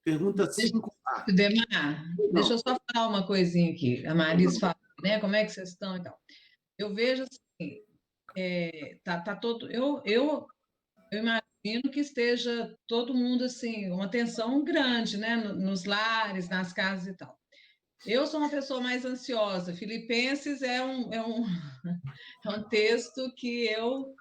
Pergunta 5. Demar, deixa eu só falar uma coisinha aqui. A Marisa fala, né? Como é que vocês estão e tal. Eu vejo assim, eu imagino que esteja todo mundo assim, uma tensão grande, né? Nos lares, nas casas e tal. Eu sou uma pessoa mais ansiosa. Filipenses é um texto que eu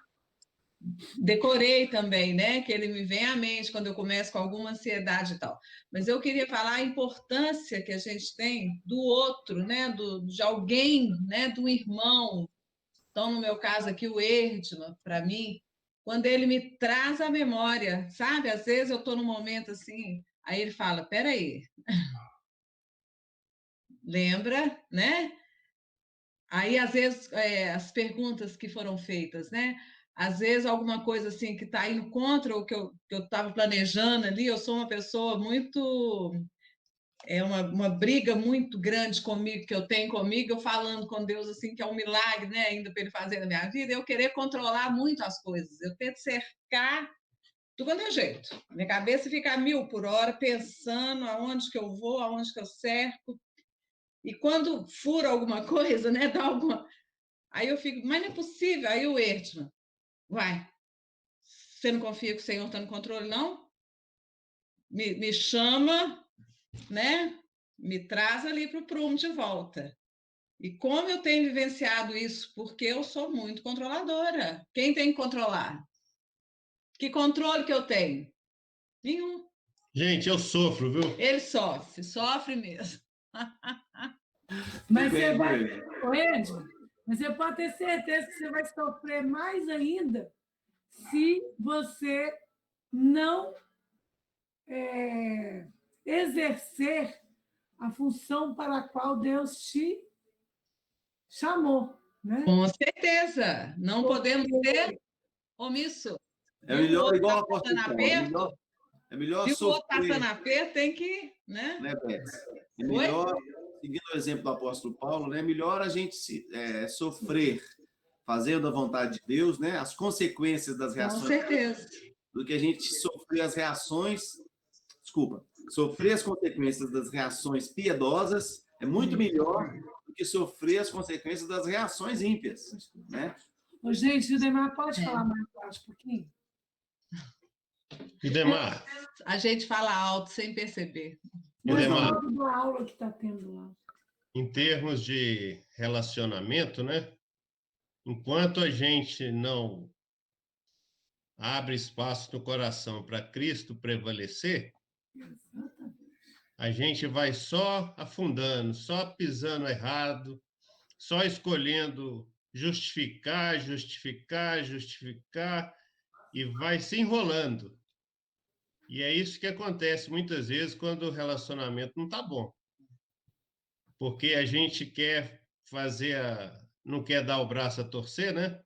decorei também, né? Que ele me vem à mente quando eu começo com alguma ansiedade e tal. Mas eu queria falar a importância que a gente tem do outro, né? De alguém, né? Do irmão. Então, no meu caso aqui, o Erdman, para mim, quando ele me traz a memória, sabe? Às vezes eu estou num momento assim, aí ele fala, peraí, lembra, né? Aí, às vezes, as perguntas que foram feitas, né? Às vezes, alguma coisa assim que está indo contra o que eu estava planejando ali, eu sou uma pessoa muito. É uma briga muito grande comigo, que eu tenho comigo, eu falando com Deus assim, que é um milagre, né? Ainda para Ele fazer na minha vida, eu querer controlar muito as coisas. Eu tento cercar do quanto é jeito. Minha cabeça fica a 1000 por hora, pensando aonde que eu vou, aonde que eu cerco. E quando fura alguma coisa, né? Dá alguma. Aí eu fico, mas não é possível. Aí o Erdman, vai, você não confia que o Senhor está no controle, não? Me chama, né? Me traz ali para o prumo de volta. E como eu tenho vivenciado isso? Porque eu sou muito controladora. Quem tem que controlar? Que controle que eu tenho? Nenhum. Gente, eu sofro, viu? Ele sofre mesmo. Mas você vai, Edson, mas você pode ter certeza que você vai sofrer mais ainda se você não exercer a função para a qual Deus te chamou, né? Com certeza. Não podemos ser omisso. É melhor, igual a apóstolo Paulo, é melhor se o outro sofrer. passando aperto, tem que, né? Beth? É melhor, seguindo o exemplo do apóstolo Paulo, né? É melhor a gente sofrer fazendo a vontade de Deus, né? As consequências das reações. Com certeza. Do que a gente sofrer as reações, sofrer as consequências das reações piedosas é muito melhor do que sofrer as consequências das reações ímpias, né? Ô, gente, o Demar pode falar mais baixo um pouquinho? Idemar. A gente fala alto sem perceber. Idemar, Da aula que está tendo lá. em termos de relacionamento, né? Enquanto a gente não abre espaço no coração para Cristo prevalecer, a gente vai só afundando, só pisando errado, só escolhendo justificar, e vai se enrolando. E é isso que acontece muitas vezes quando o relacionamento não está bom. Porque a gente quer não quer dar o braço a torcer, né?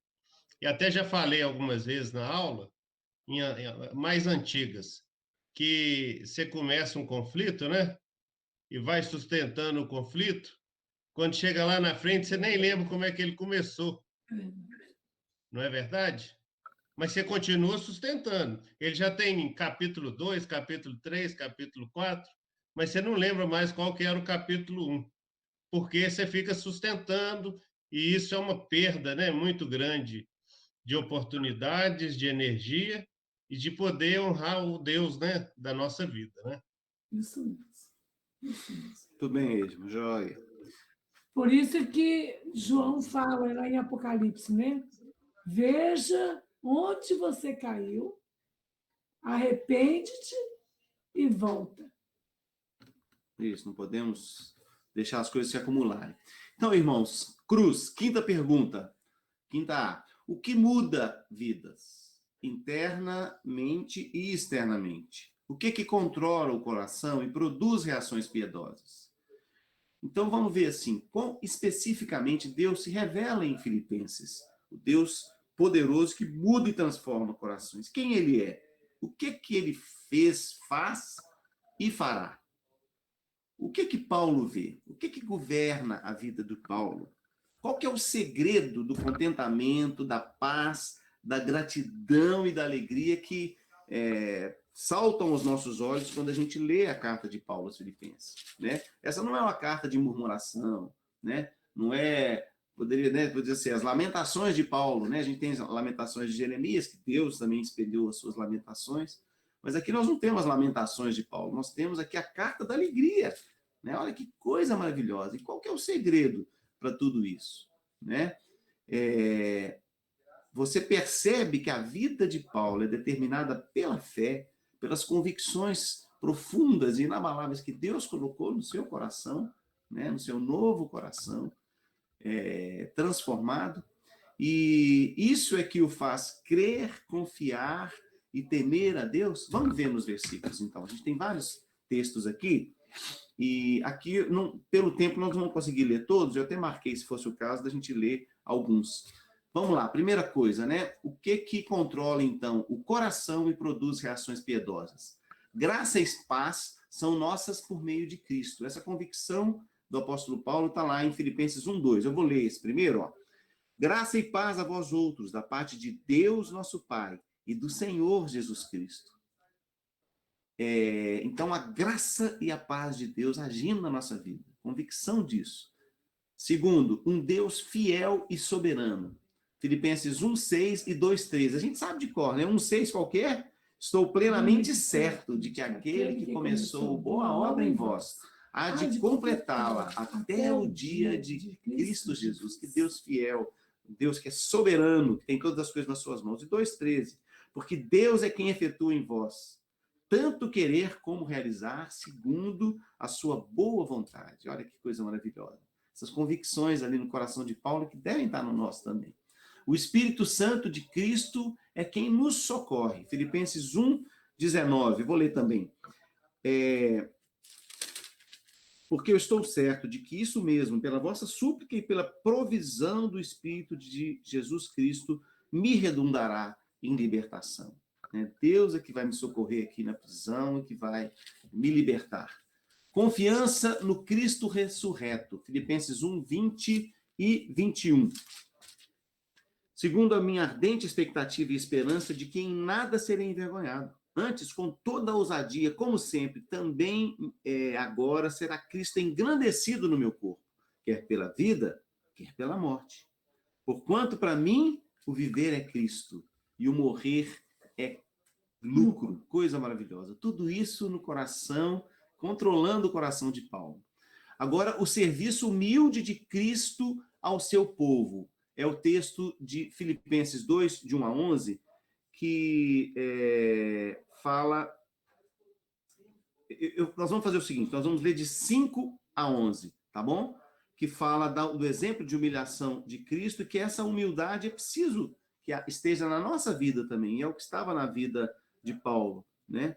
E até já falei algumas vezes na aula, mais antigas, que você começa um conflito, né? E vai sustentando o conflito, quando chega lá na frente, você nem lembra como é que ele começou. Não é verdade? Mas você continua sustentando. Ele já tem capítulo 2, capítulo 3, capítulo 4, mas você não lembra mais qual que era o capítulo 1, porque você fica sustentando, e isso é uma perda, né, muito grande de oportunidades, de energia e de poder honrar o Deus, né, da nossa vida, né? Isso mesmo. Isso mesmo. Tudo bem, Esmo, joia. Por isso que João fala lá em Apocalipse, né? Veja onde você caiu, arrepende-te e volta. Isso, não podemos deixar as coisas se acumularem. Então, irmãos, Cruz, quinta pergunta. Quinta A. O que muda vidas? Internamente e externamente. O que controla o coração e produz reações piedosas? Então, vamos ver assim, quão especificamente Deus se revela em Filipenses. O Deus poderoso que muda e transforma corações. Quem ele é? O que ele fez, faz e fará? O que Paulo vê? O que governa a vida do Paulo? Qual que é o segredo do contentamento, da paz, da gratidão e da alegria que saltam aos nossos olhos quando a gente lê a carta de Paulo aos Filipenses, né? Essa não é uma carta de murmuração, né? Não é, poderia, né, dizer assim, as lamentações de Paulo, né? A gente tem as lamentações de Jeremias, que Deus também expeliu as suas lamentações, mas aqui nós não temos as lamentações de Paulo, nós temos aqui a carta da alegria, né? Olha que coisa maravilhosa. E qual que é o segredo para tudo isso, né? Você percebe que a vida de Paulo é determinada pela fé, pelas convicções profundas e inabaláveis que Deus colocou no seu coração, né? No seu novo coração, transformado. E isso é que o faz crer, confiar e temer a Deus. Vamos ver nos versículos, então. A gente tem vários textos aqui, e aqui, pelo tempo, nós não vamos conseguir ler todos. Eu até marquei, se fosse o caso, da gente ler alguns. Vamos lá, primeira coisa, né? O que controla, então, o coração e produz reações piedosas? Graça e paz são nossas por meio de Cristo. Essa convicção do apóstolo Paulo está lá em Filipenses 1:2. Eu vou ler esse primeiro, ó. Graça e paz a vós outros, da parte de Deus, nosso Pai, e do Senhor Jesus Cristo. Então, a graça e a paz de Deus agindo na nossa vida. Convicção disso. Segundo, um Deus fiel e soberano. Filipenses 1:6 e 2:3. A gente sabe de cor, né? 1:6 qualquer? Estou plenamente certo de que aquele que começou boa obra em vós há de completá-la até o dia de Cristo Jesus. Que Deus fiel, Deus que é soberano, que tem todas as coisas nas suas mãos. E 2:13. Porque Deus é quem efetua em vós tanto querer como realizar, segundo a sua boa vontade. Olha que coisa maravilhosa. Essas convicções ali no coração de Paulo que devem estar no nosso também. O Espírito Santo de Cristo é quem nos socorre. Filipenses 1:19. Vou ler também. Porque eu estou certo de que isso mesmo, pela vossa súplica e pela provisão do Espírito de Jesus Cristo, me redundará em libertação. Deus é que vai me socorrer aqui na prisão e que vai me libertar. Confiança no Cristo ressurreto. Filipenses 1:20 e 21. Segundo a minha ardente expectativa e esperança de que em nada serei envergonhado. Antes, com toda a ousadia, como sempre, também agora será Cristo engrandecido no meu corpo, quer pela vida, quer pela morte. Porquanto, para mim, o viver é Cristo e o morrer é lucro. Coisa maravilhosa. Tudo isso no coração, controlando o coração de Paulo. Agora, o serviço humilde de Cristo ao seu povo. É o texto de Filipenses 2, de 1 a 11, que fala... nós vamos fazer o seguinte, nós vamos ler de 5 a 11, tá bom? Que fala do exemplo de humilhação de Cristo, e que essa humildade é preciso que esteja na nossa vida também, e é o que estava na vida de Paulo, né?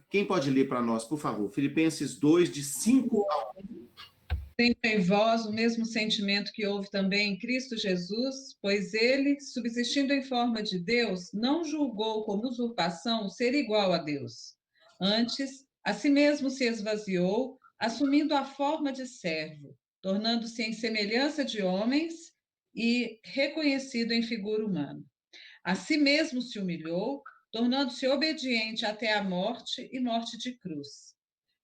Quem pode ler para nós, por favor? Filipenses 2, de 5 a 11. Tenho em vós o mesmo sentimento que houve também em Cristo Jesus, pois ele, subsistindo em forma de Deus, não julgou como usurpação ser igual a Deus. Antes, a si mesmo se esvaziou, assumindo a forma de servo, tornando-se em semelhança de homens e reconhecido em figura humana. A si mesmo se humilhou, tornando-se obediente até a morte e morte de cruz.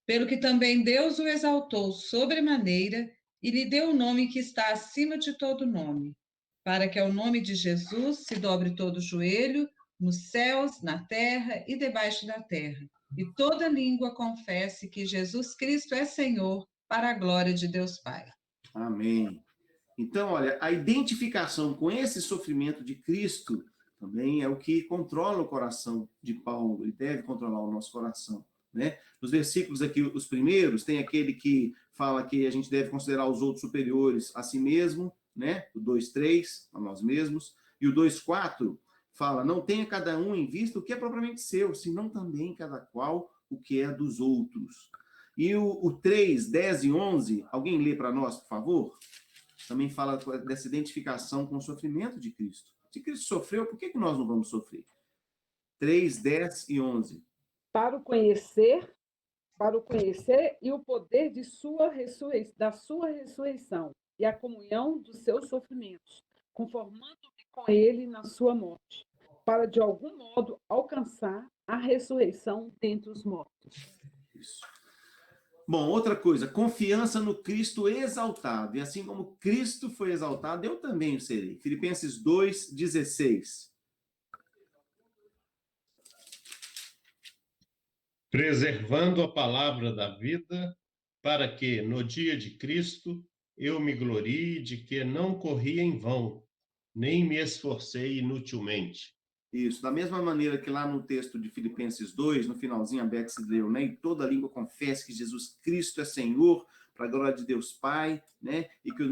Pelo que também Deus o exaltou sobremaneira e lhe deu o nome que está acima de todo nome, para que ao nome de Jesus se dobre todo o joelho, nos céus, na terra e debaixo da terra, e toda língua confesse que Jesus Cristo é Senhor, para a glória de Deus Pai. Amém. Então, olha, a identificação com esse sofrimento de Cristo também é o que controla o coração de Paulo, e deve controlar o nosso coração, né? Nos versículos aqui, os primeiros, tem aquele que fala que a gente deve considerar os outros superiores a si mesmo, né? O 2:3, a nós mesmos, e o 2:4 fala, não tenha cada um em vista o que é propriamente seu, senão também cada qual o que é dos outros. E o 3, 10 e 11, alguém lê para nós, por favor? Também fala dessa identificação com o sofrimento de Cristo. Se Cristo sofreu, por que nós não vamos sofrer? 3, 10 e 11. Para o conhecer e o poder da sua ressurreição e a comunhão dos seus sofrimentos, conformando-me com ele na sua morte, para de algum modo alcançar a ressurreição dentre os mortos. Isso. Bom, outra coisa, confiança no Cristo exaltado. E assim como Cristo foi exaltado, eu também o serei. Filipenses 2:16. Preservando a palavra da vida, para que, no dia de Cristo, eu me glorie de que não corri em vão, nem me esforcei inutilmente. Isso, da mesma maneira que lá no texto de Filipenses 2, no finalzinho, a Beth se leu, né? E toda língua confesse que Jesus Cristo é Senhor, para a glória de Deus Pai, né? E que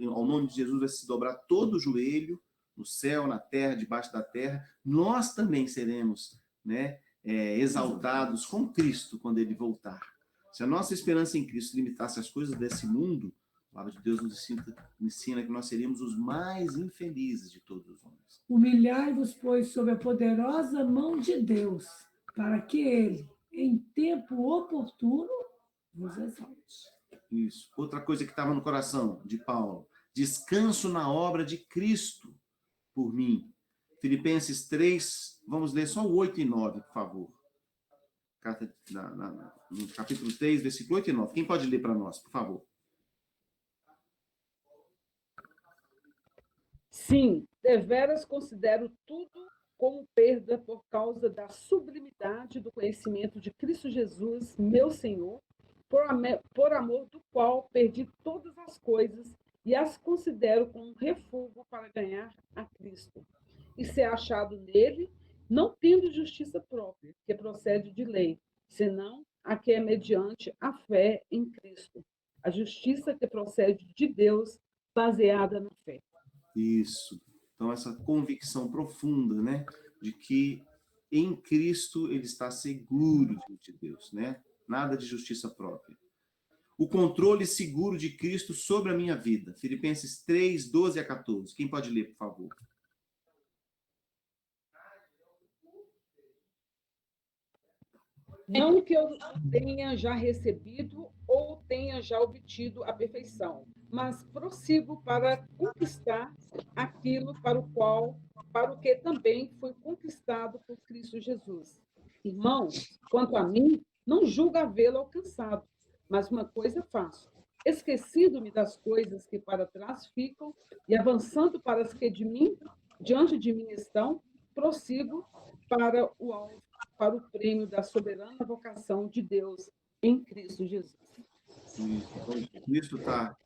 ao nome de Jesus vai se dobrar todo o joelho, no céu, na terra, debaixo da terra. Nós também seremos, né? Exaltados com Cristo quando ele voltar. Se a nossa esperança em Cristo limitasse as coisas desse mundo, a palavra de Deus nos ensina que nós seríamos os mais infelizes de todos os homens. Humilhai-vos, pois, sob a poderosa mão de Deus, para que ele, em tempo oportuno, vos exalte. Isso. Outra coisa que estava no coração de Paulo, descanso na obra de Cristo por mim. Filipenses 3, vamos ler só o 8 e 9, por favor. No capítulo 3, versículo 8 e 9. Quem pode ler para nós, por favor? Sim, deveras considero tudo como perda por causa da sublimidade do conhecimento de Cristo Jesus, meu Senhor, por amor do qual perdi todas as coisas e as considero como um refúgio para ganhar a Cristo. E ser achado nele, não tendo justiça própria, que procede de lei, senão a que é mediante a fé em Cristo. A justiça que procede de Deus, baseada na fé. Isso. Então, essa convicção profunda, né, de que em Cristo ele está seguro diante de Deus, né? Nada de justiça própria. O controle seguro de Cristo sobre a minha vida. Filipenses 3, 12 a 14. Quem pode ler, por favor? Não que eu tenha já recebido ou tenha já obtido a perfeição, mas prossigo para conquistar aquilo para o que também foi conquistado por Cristo Jesus. Irmãos, quanto a mim, não julgo havê-lo alcançado, mas uma coisa faço, esquecido-me das coisas que para trás ficam e avançando para as que diante de mim estão, prossigo para o alvo, para o prêmio da soberana vocação de Deus em Cristo Jesus. Então, Cristo está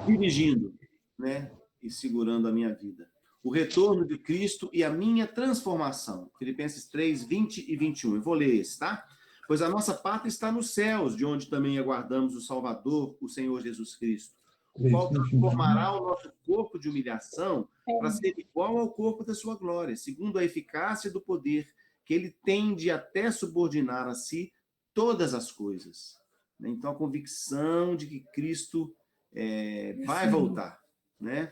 dirigindo, né, e segurando a minha vida. O retorno de Cristo e a minha transformação. Filipenses 3, 20 e 21. Eu vou ler esse, tá? Pois a nossa pátria está nos céus, de onde também aguardamos o Salvador, o Senhor Jesus Cristo, o qual transformará o nosso corpo de humilhação para ser igual ao corpo da sua glória, segundo a eficácia do poder que ele tem de até subordinar a si todas as coisas. Então, a convicção de que Cristo vai voltar, né?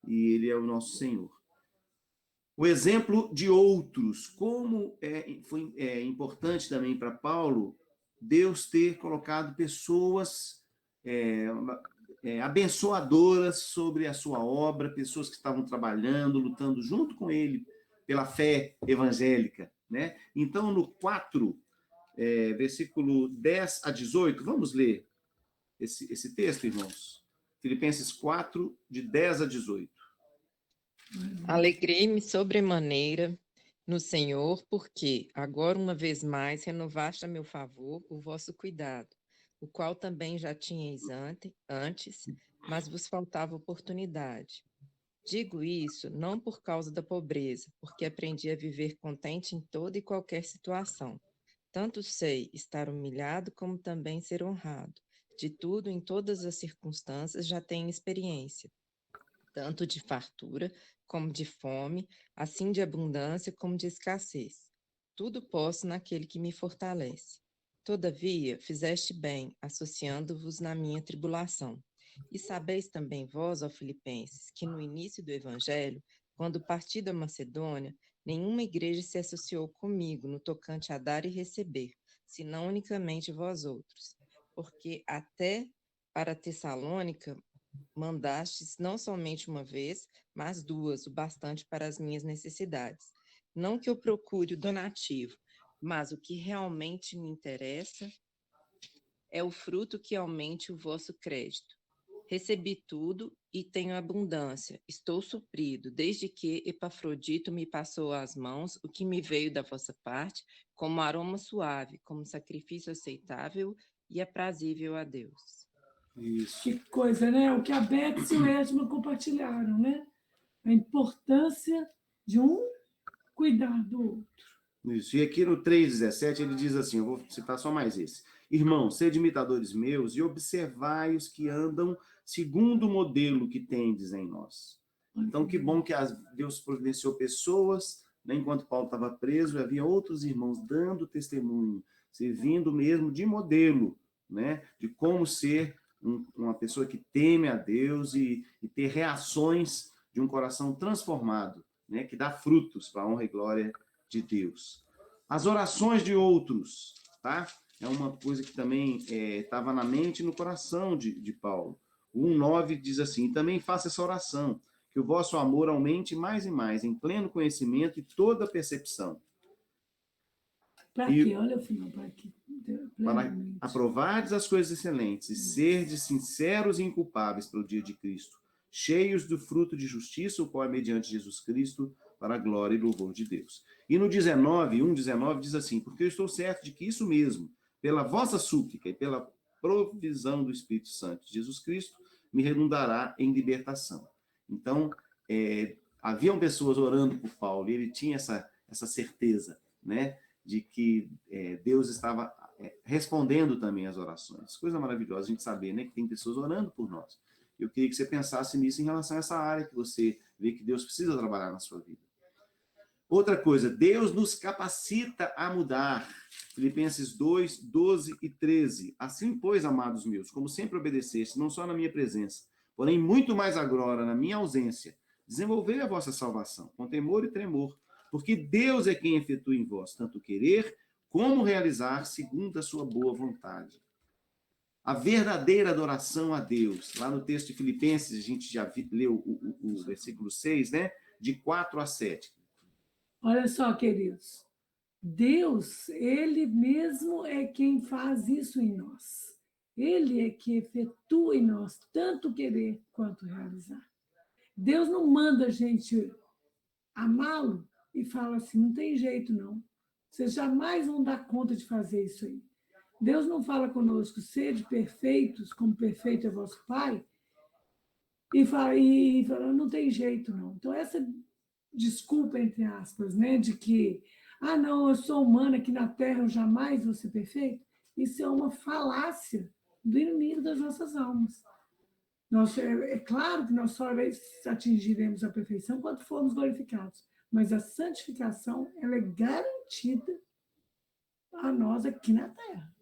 E ele é o nosso Senhor. O exemplo de outros, como foi importante também para Paulo, Deus ter colocado pessoas abençoadoras sobre a sua obra, pessoas que estavam trabalhando, lutando junto com ele pela fé evangélica, né? Então, no 4, versículo 10 a 18, vamos ler esse texto, irmãos? Filipenses 4, de 10 a 18. Alegrei-me sobremaneira no Senhor, porque agora uma vez mais renovaste a meu favor o vosso cuidado, o qual também já tinhais antes, mas vos faltava oportunidade. Digo isso não por causa da pobreza, porque aprendi a viver contente em toda e qualquer situação. Tanto sei estar humilhado como também ser honrado. De tudo, em todas as circunstâncias, já tenho experiência, tanto de fartura como de fome, assim de abundância como de escassez. Tudo posso naquele que me fortalece. Todavia, fizeste bem, associando-vos na minha tribulação. E sabeis também vós, ó Filipenses, que no início do Evangelho, quando parti da Macedônia, nenhuma igreja se associou comigo no tocante a dar e receber, senão unicamente vós outros. Porque até para Tessalônica mandastes não somente uma vez, mas duas, o bastante para as minhas necessidades. Não que eu procure o donativo, mas o que realmente me interessa é o fruto que aumente o vosso crédito. Recebi tudo e tenho abundância, estou suprido, desde que Epafrodito me passou às mãos o que me veio da vossa parte, como aroma suave, como sacrifício aceitável e aprazível a Deus. Isso. Que coisa, né? O que a Beth e o Edmund compartilharam, né? A importância de um cuidar do outro. Isso. E aqui no 3,17 ele diz assim, eu vou citar só mais esse. Irmãos, sede imitadores meus e observai os que andam segundo o modelo que tendes em nós. Então, que bom que Deus providenciou pessoas, né, enquanto Paulo estava preso, havia outros irmãos dando testemunho, servindo mesmo de modelo, né, de como ser uma pessoa que teme a Deus e ter reações de um coração transformado, né, que dá frutos para a honra e glória de Deus. As orações de outros, tá? É uma coisa que também estava na mente e no coração de Paulo. O 1,9 diz assim, também faça essa oração, que o vosso amor aumente mais e mais, em pleno conhecimento e toda percepção. Para quê? Olha o final, para quê? Para aprovardes as coisas excelentes e serdes sinceros e inculpáveis pelo dia de Cristo, cheios do fruto de justiça, o qual é mediante Jesus Cristo, para a glória e louvor de Deus. E no 1,19 diz assim, porque eu estou certo de que isso mesmo, pela vossa súplica e pela provisão do Espírito Santo de Jesus Cristo, me redundará em libertação. Então, haviam pessoas orando por Paulo, e ele tinha essa certeza, né, de que Deus estava respondendo também às orações. Coisa maravilhosa a gente saber, né, que tem pessoas orando por nós. Eu queria que você pensasse nisso em relação a essa área que você vê que Deus precisa trabalhar na sua vida. Outra coisa, Deus nos capacita a mudar. Filipenses 2, 12 e 13. Assim, pois, amados meus, como sempre obedeceste, não só na minha presença, porém muito mais agora na minha ausência, desenvolvei a vossa salvação, com temor e tremor, porque Deus é quem efetua em vós, tanto querer como realizar, segundo a sua boa vontade. A verdadeira adoração a Deus. Lá no texto de Filipenses, a gente já leu o versículo 6, né? De 4 a 7. Olha só, queridos. Deus, Ele mesmo é quem faz isso em nós. Ele é que efetua em nós tanto querer quanto realizar. Deus não manda a gente amá-lo e fala assim, não tem jeito não. Vocês jamais vão dar conta de fazer isso aí. Deus não fala conosco, sede perfeitos, como perfeito é vosso Pai, e fala, não tem jeito não. Então, essa desculpa, entre aspas, né, de que, não, eu sou humana, que na Terra eu jamais vou ser perfeito, isso é uma falácia do inimigo das nossas almas. É claro que nós só atingiremos a perfeição quando formos glorificados, mas a santificação ela é garantida a nós aqui na Terra.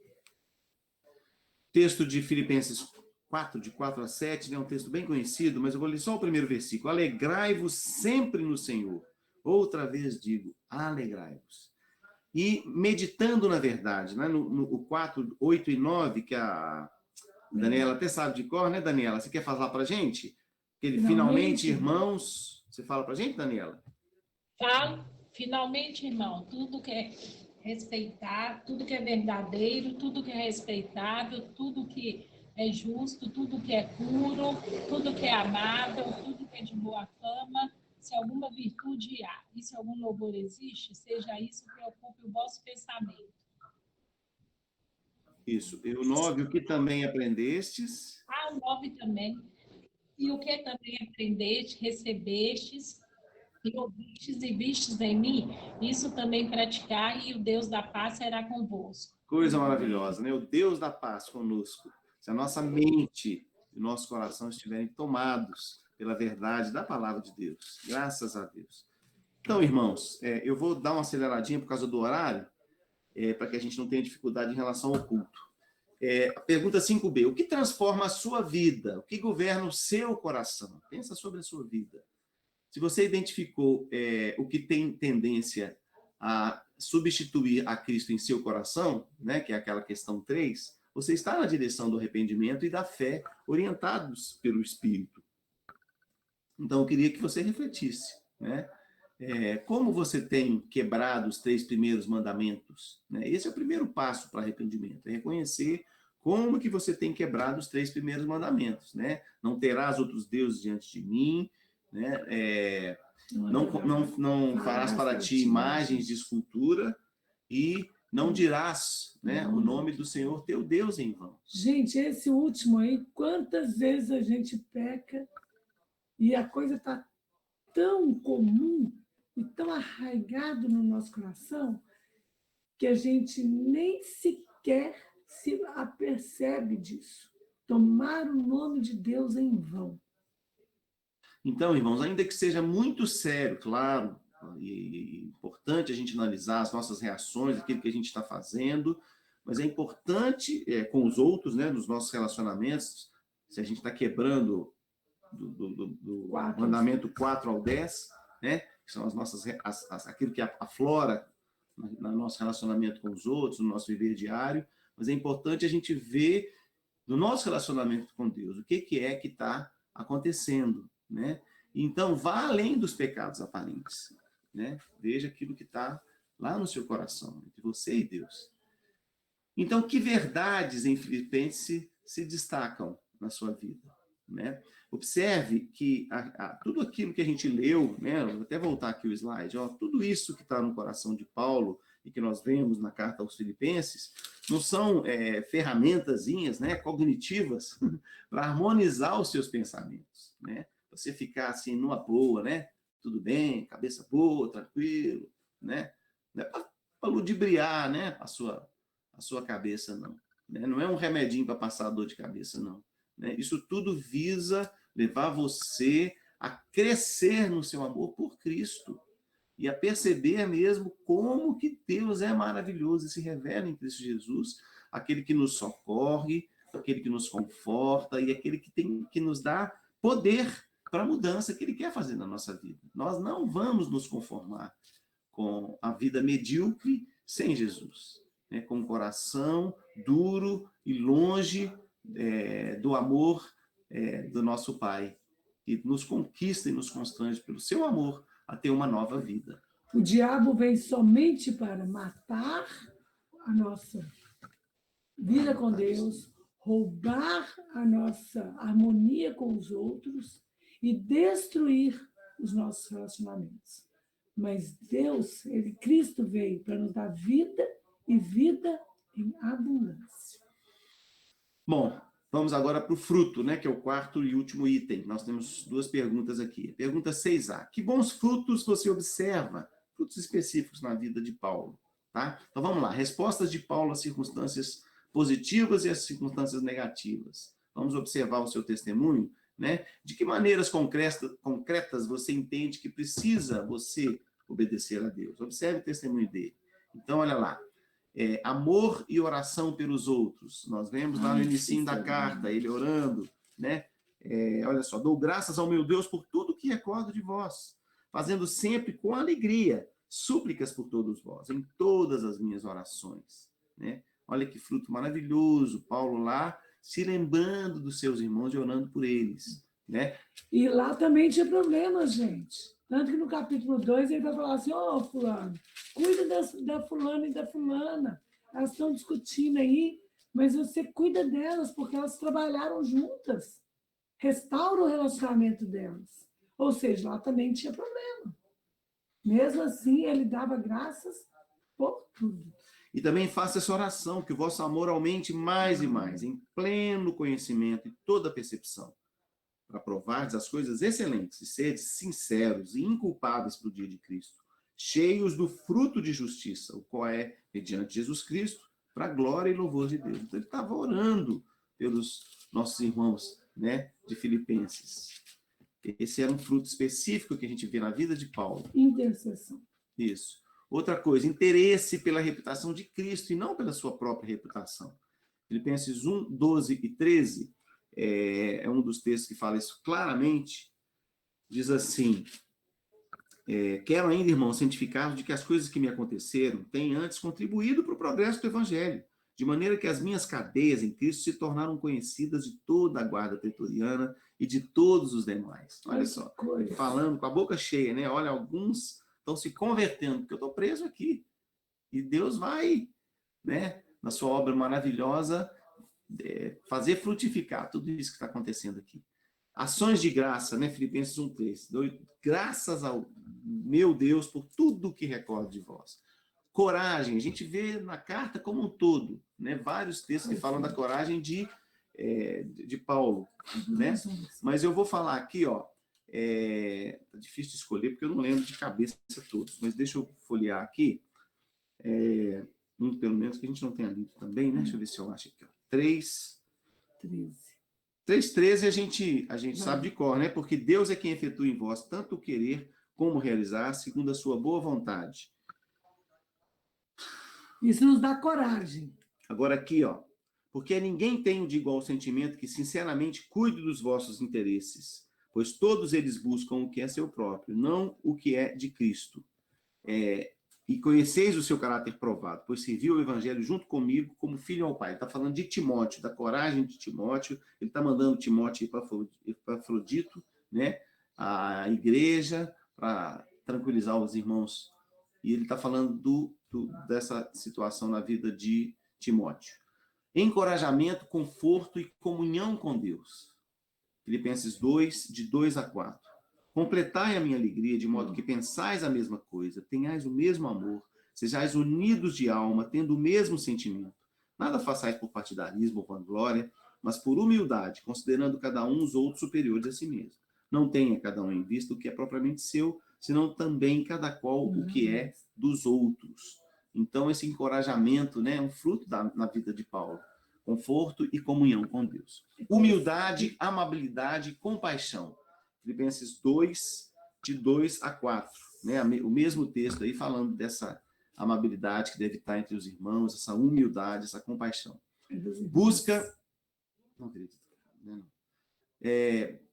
Texto de Filipenses 4, de 4 a 7, é um texto bem conhecido, mas eu vou ler só o primeiro versículo. Alegrai-vos sempre no Senhor. Outra vez digo, alegrai-vos. E meditando na verdade, né, no 4, 8 e 9, que a Daniela até sabe de cor, né, Daniela? Você quer falar para a gente? Finalmente, irmãos... Você fala para a gente, Daniela? Falo, finalmente, irmão, tudo que é respeitar, tudo que é verdadeiro, tudo que é respeitável, tudo que é justo, tudo que é puro, tudo que é amável, tudo que é de boa fama, se alguma virtude há e se algum louvor existe, seja isso que ocupe o vosso pensamento. Isso. E o 9, o que também aprendestes. O 9 também. E o que também aprendeste, recebestes, e ouvistes e vistes em mim, isso também praticai, e o Deus da paz será convosco. Coisa maravilhosa, né? O Deus da paz conosco. Se a nossa mente e o nosso coração estiverem tomados pela verdade da palavra de Deus. Graças a Deus. Então, irmãos, eu vou dar uma aceleradinha por causa do horário, para que a gente não tenha dificuldade em relação ao culto. A pergunta 5B. O que transforma a sua vida? O que governa o seu coração? Pensa sobre a sua vida. Se você identificou o que tem tendência a substituir a Cristo em seu coração, né, que é aquela questão 3, você está na direção do arrependimento e da fé, orientados pelo Espírito. Então, eu queria que você refletisse, né? Como você tem quebrado os 3 primeiros mandamentos? Né? Esse é o primeiro passo para arrependimento, é reconhecer como que você tem quebrado os 3 primeiros mandamentos, né? Não terás outros deuses diante de mim, né? Não farás para ti imagens de escultura e não dirás, né, o nome do Senhor teu Deus em vão. Gente, esse último aí, quantas vezes a gente peca e a coisa está tão comum e tão arraigado no nosso coração que a gente nem sequer se apercebe disso. Tomar o nome de Deus em vão. Então, irmãos, ainda que seja muito sério, claro, e importante a gente analisar as nossas reações, aquilo que a gente está fazendo, mas é importante com os outros, né, nos nossos relacionamentos, se a gente está quebrando do mandamento 4 ao 10, né, que são as nossas, aquilo que aflora no nosso relacionamento com os outros, no nosso viver diário, mas é importante a gente ver no nosso relacionamento com Deus o que é que está acontecendo, né? Então, vá além dos pecados aparentes, né? Veja aquilo que está lá no seu coração, entre você e Deus. Então, que verdades em Filipenses se destacam na sua vida, né? Observe que tudo aquilo que a gente leu, né? Vou até voltar aqui o slide, tudo isso que está no coração de Paulo e que nós vemos na carta aos Filipenses, não são ferramentazinhas, né, cognitivas para harmonizar os seus pensamentos, né? Você ficar assim numa boa, né? Tudo bem, cabeça boa, tranquilo, né? Não é para ludibriar, né, a sua cabeça, não. Né? Não é um remedinho para passar a dor de cabeça, não. Né? Isso tudo visa levar você a crescer no seu amor por Cristo e a perceber mesmo como que Deus é maravilhoso e se revela em Cristo Jesus, aquele que nos socorre, aquele que nos conforta e aquele que nos dá poder para a mudança que Ele quer fazer na nossa vida. Nós não vamos nos conformar com a vida medíocre sem Jesus, né? Com o coração duro e longe do amor do nosso Pai, que nos conquista e nos constrange pelo seu amor a ter uma nova vida. O diabo vem somente para matar a nossa vida com Deus, roubar a nossa harmonia com os outros e destruir os nossos relacionamentos. Mas Deus, Cristo veio para nos dar vida e vida em abundância. Bom, vamos agora para o fruto, né, que é o 4º e último item. Nós temos 2 perguntas aqui. Pergunta 6A. Que bons frutos você observa? Frutos específicos na vida de Paulo. Tá? Então vamos lá. Respostas de Paulo às circunstâncias positivas e às circunstâncias negativas. Vamos observar o seu testemunho, né? De que maneiras concretas você entende que precisa você obedecer a Deus? Observe o testemunho dele. Então, olha lá. Amor e oração pelos outros. Nós vemos lá no início da carta, ele orando, né? Olha só, dou graças ao meu Deus por tudo que recordo de vós, fazendo sempre com alegria súplicas por todos vós, em todas as minhas orações, né? Olha que fruto maravilhoso, Paulo lá se lembrando dos seus irmãos e orando por eles, né? E lá também tinha problema, gente. Tanto que no capítulo 2 ele vai falar assim, fulano, cuida da fulana e da fulana. Elas estão discutindo aí, mas você cuida delas, porque elas trabalharam juntas. Restaura o relacionamento delas. Ou seja, lá também tinha problema. Mesmo assim, ele dava graças por tudo. E também faça essa oração, que o vosso amor aumente mais e mais, em pleno conhecimento e toda percepção, para provardes as coisas excelentes e seres sinceros e inculpáveis para o dia de Cristo, cheios do fruto de justiça, o qual é, mediante Jesus Cristo, para a glória e louvor de Deus. Então, ele estava orando pelos nossos irmãos, né, de Filipenses. Esse era um fruto específico que a gente vê na vida de Paulo. Intercessão. Isso. Outra coisa, interesse pela reputação de Cristo e não pela sua própria reputação. Filipenses 1, 12 e 13 é um dos textos que fala isso claramente. Diz assim: quero ainda, irmãos, cientificar-vos de que as coisas que me aconteceram têm antes contribuído para o progresso do Evangelho, de maneira que as minhas cadeias em Cristo se tornaram conhecidas de toda a guarda pretoriana e de todos os demais. Olha só, falando com a boca cheia, né? Olha, alguns estão se convertendo, porque eu estou preso aqui. E Deus vai, né, na sua obra maravilhosa, fazer frutificar tudo isso que está acontecendo aqui. Ações de graça, né? Filipenses 1:3. Dou graças ao meu Deus por tudo que recordo de vós. Coragem, a gente vê na carta como um todo, né? Vários textos que falam da coragem de Paulo, né? Mas eu vou falar aqui, ó, tá difícil de escolher porque eu não lembro de cabeça todos, mas deixa eu folhear aqui, pelo menos que a gente não tenha lido também, né? Deixa eu ver se eu acho aqui, ó. 3:13 a gente sabe de cor, né? Porque Deus é quem efetua em vós tanto o querer como realizar, segundo a sua boa vontade. Isso nos dá coragem. Agora aqui, ó. Porque ninguém tem de igual sentimento que sinceramente cuide dos vossos interesses, pois todos eles buscam o que é seu próprio, não o que é de Cristo. E conheceis o seu caráter provado, pois serviu o evangelho junto comigo como filho ao Pai. Ele está falando de Timóteo, da coragem de Timóteo. Ele está mandando Timóteo para Afrodito, né? A igreja, para tranquilizar os irmãos. E ele está falando dessa situação na vida de Timóteo. Encorajamento, conforto e comunhão com Deus. Filipenses 2, de 2 a 4. Completai a minha alegria, de modo que pensais a mesma coisa, tenhais o mesmo amor, sejais unidos de alma, tendo o mesmo sentimento. Nada façais por partidarismo ou vanglória, mas por humildade, considerando cada um os outros superiores a si mesmo. Não tenha cada um em vista o que é propriamente seu, senão também cada qual o que é dos outros. Então, esse encorajamento, né, é um fruto na vida de Paulo. Conforto e comunhão com Deus. Humildade, amabilidade e compaixão. Filipenses 2, de 2 a 4. Né? O mesmo texto aí falando dessa amabilidade que deve estar entre os irmãos, essa humildade, essa compaixão. Busca... Não acredito.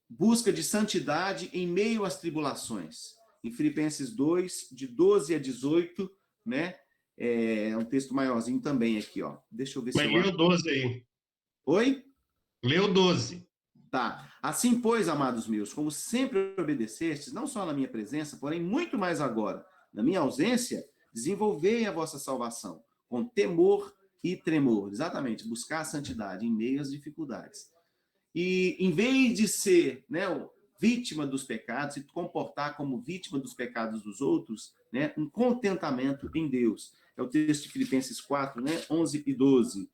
Busca de santidade em meio às tribulações. Em Filipenses 2, de 12 a 18, né? É um texto maiorzinho também aqui, ó. Deixa eu ver se eu... Lê o 12 aí. Oi? Lê o 12. Tá. Assim, pois, amados meus, como sempre obedecestes, não só na minha presença, porém muito mais agora, na minha ausência, desenvolvei a vossa salvação com temor e tremor. Exatamente, buscar a santidade em meio às dificuldades. E em vez de ser, né, vítima dos pecados, se comportar como vítima dos pecados dos outros, né, um contentamento em Deus. É o texto de Filipenses 4, né, 11 e 12.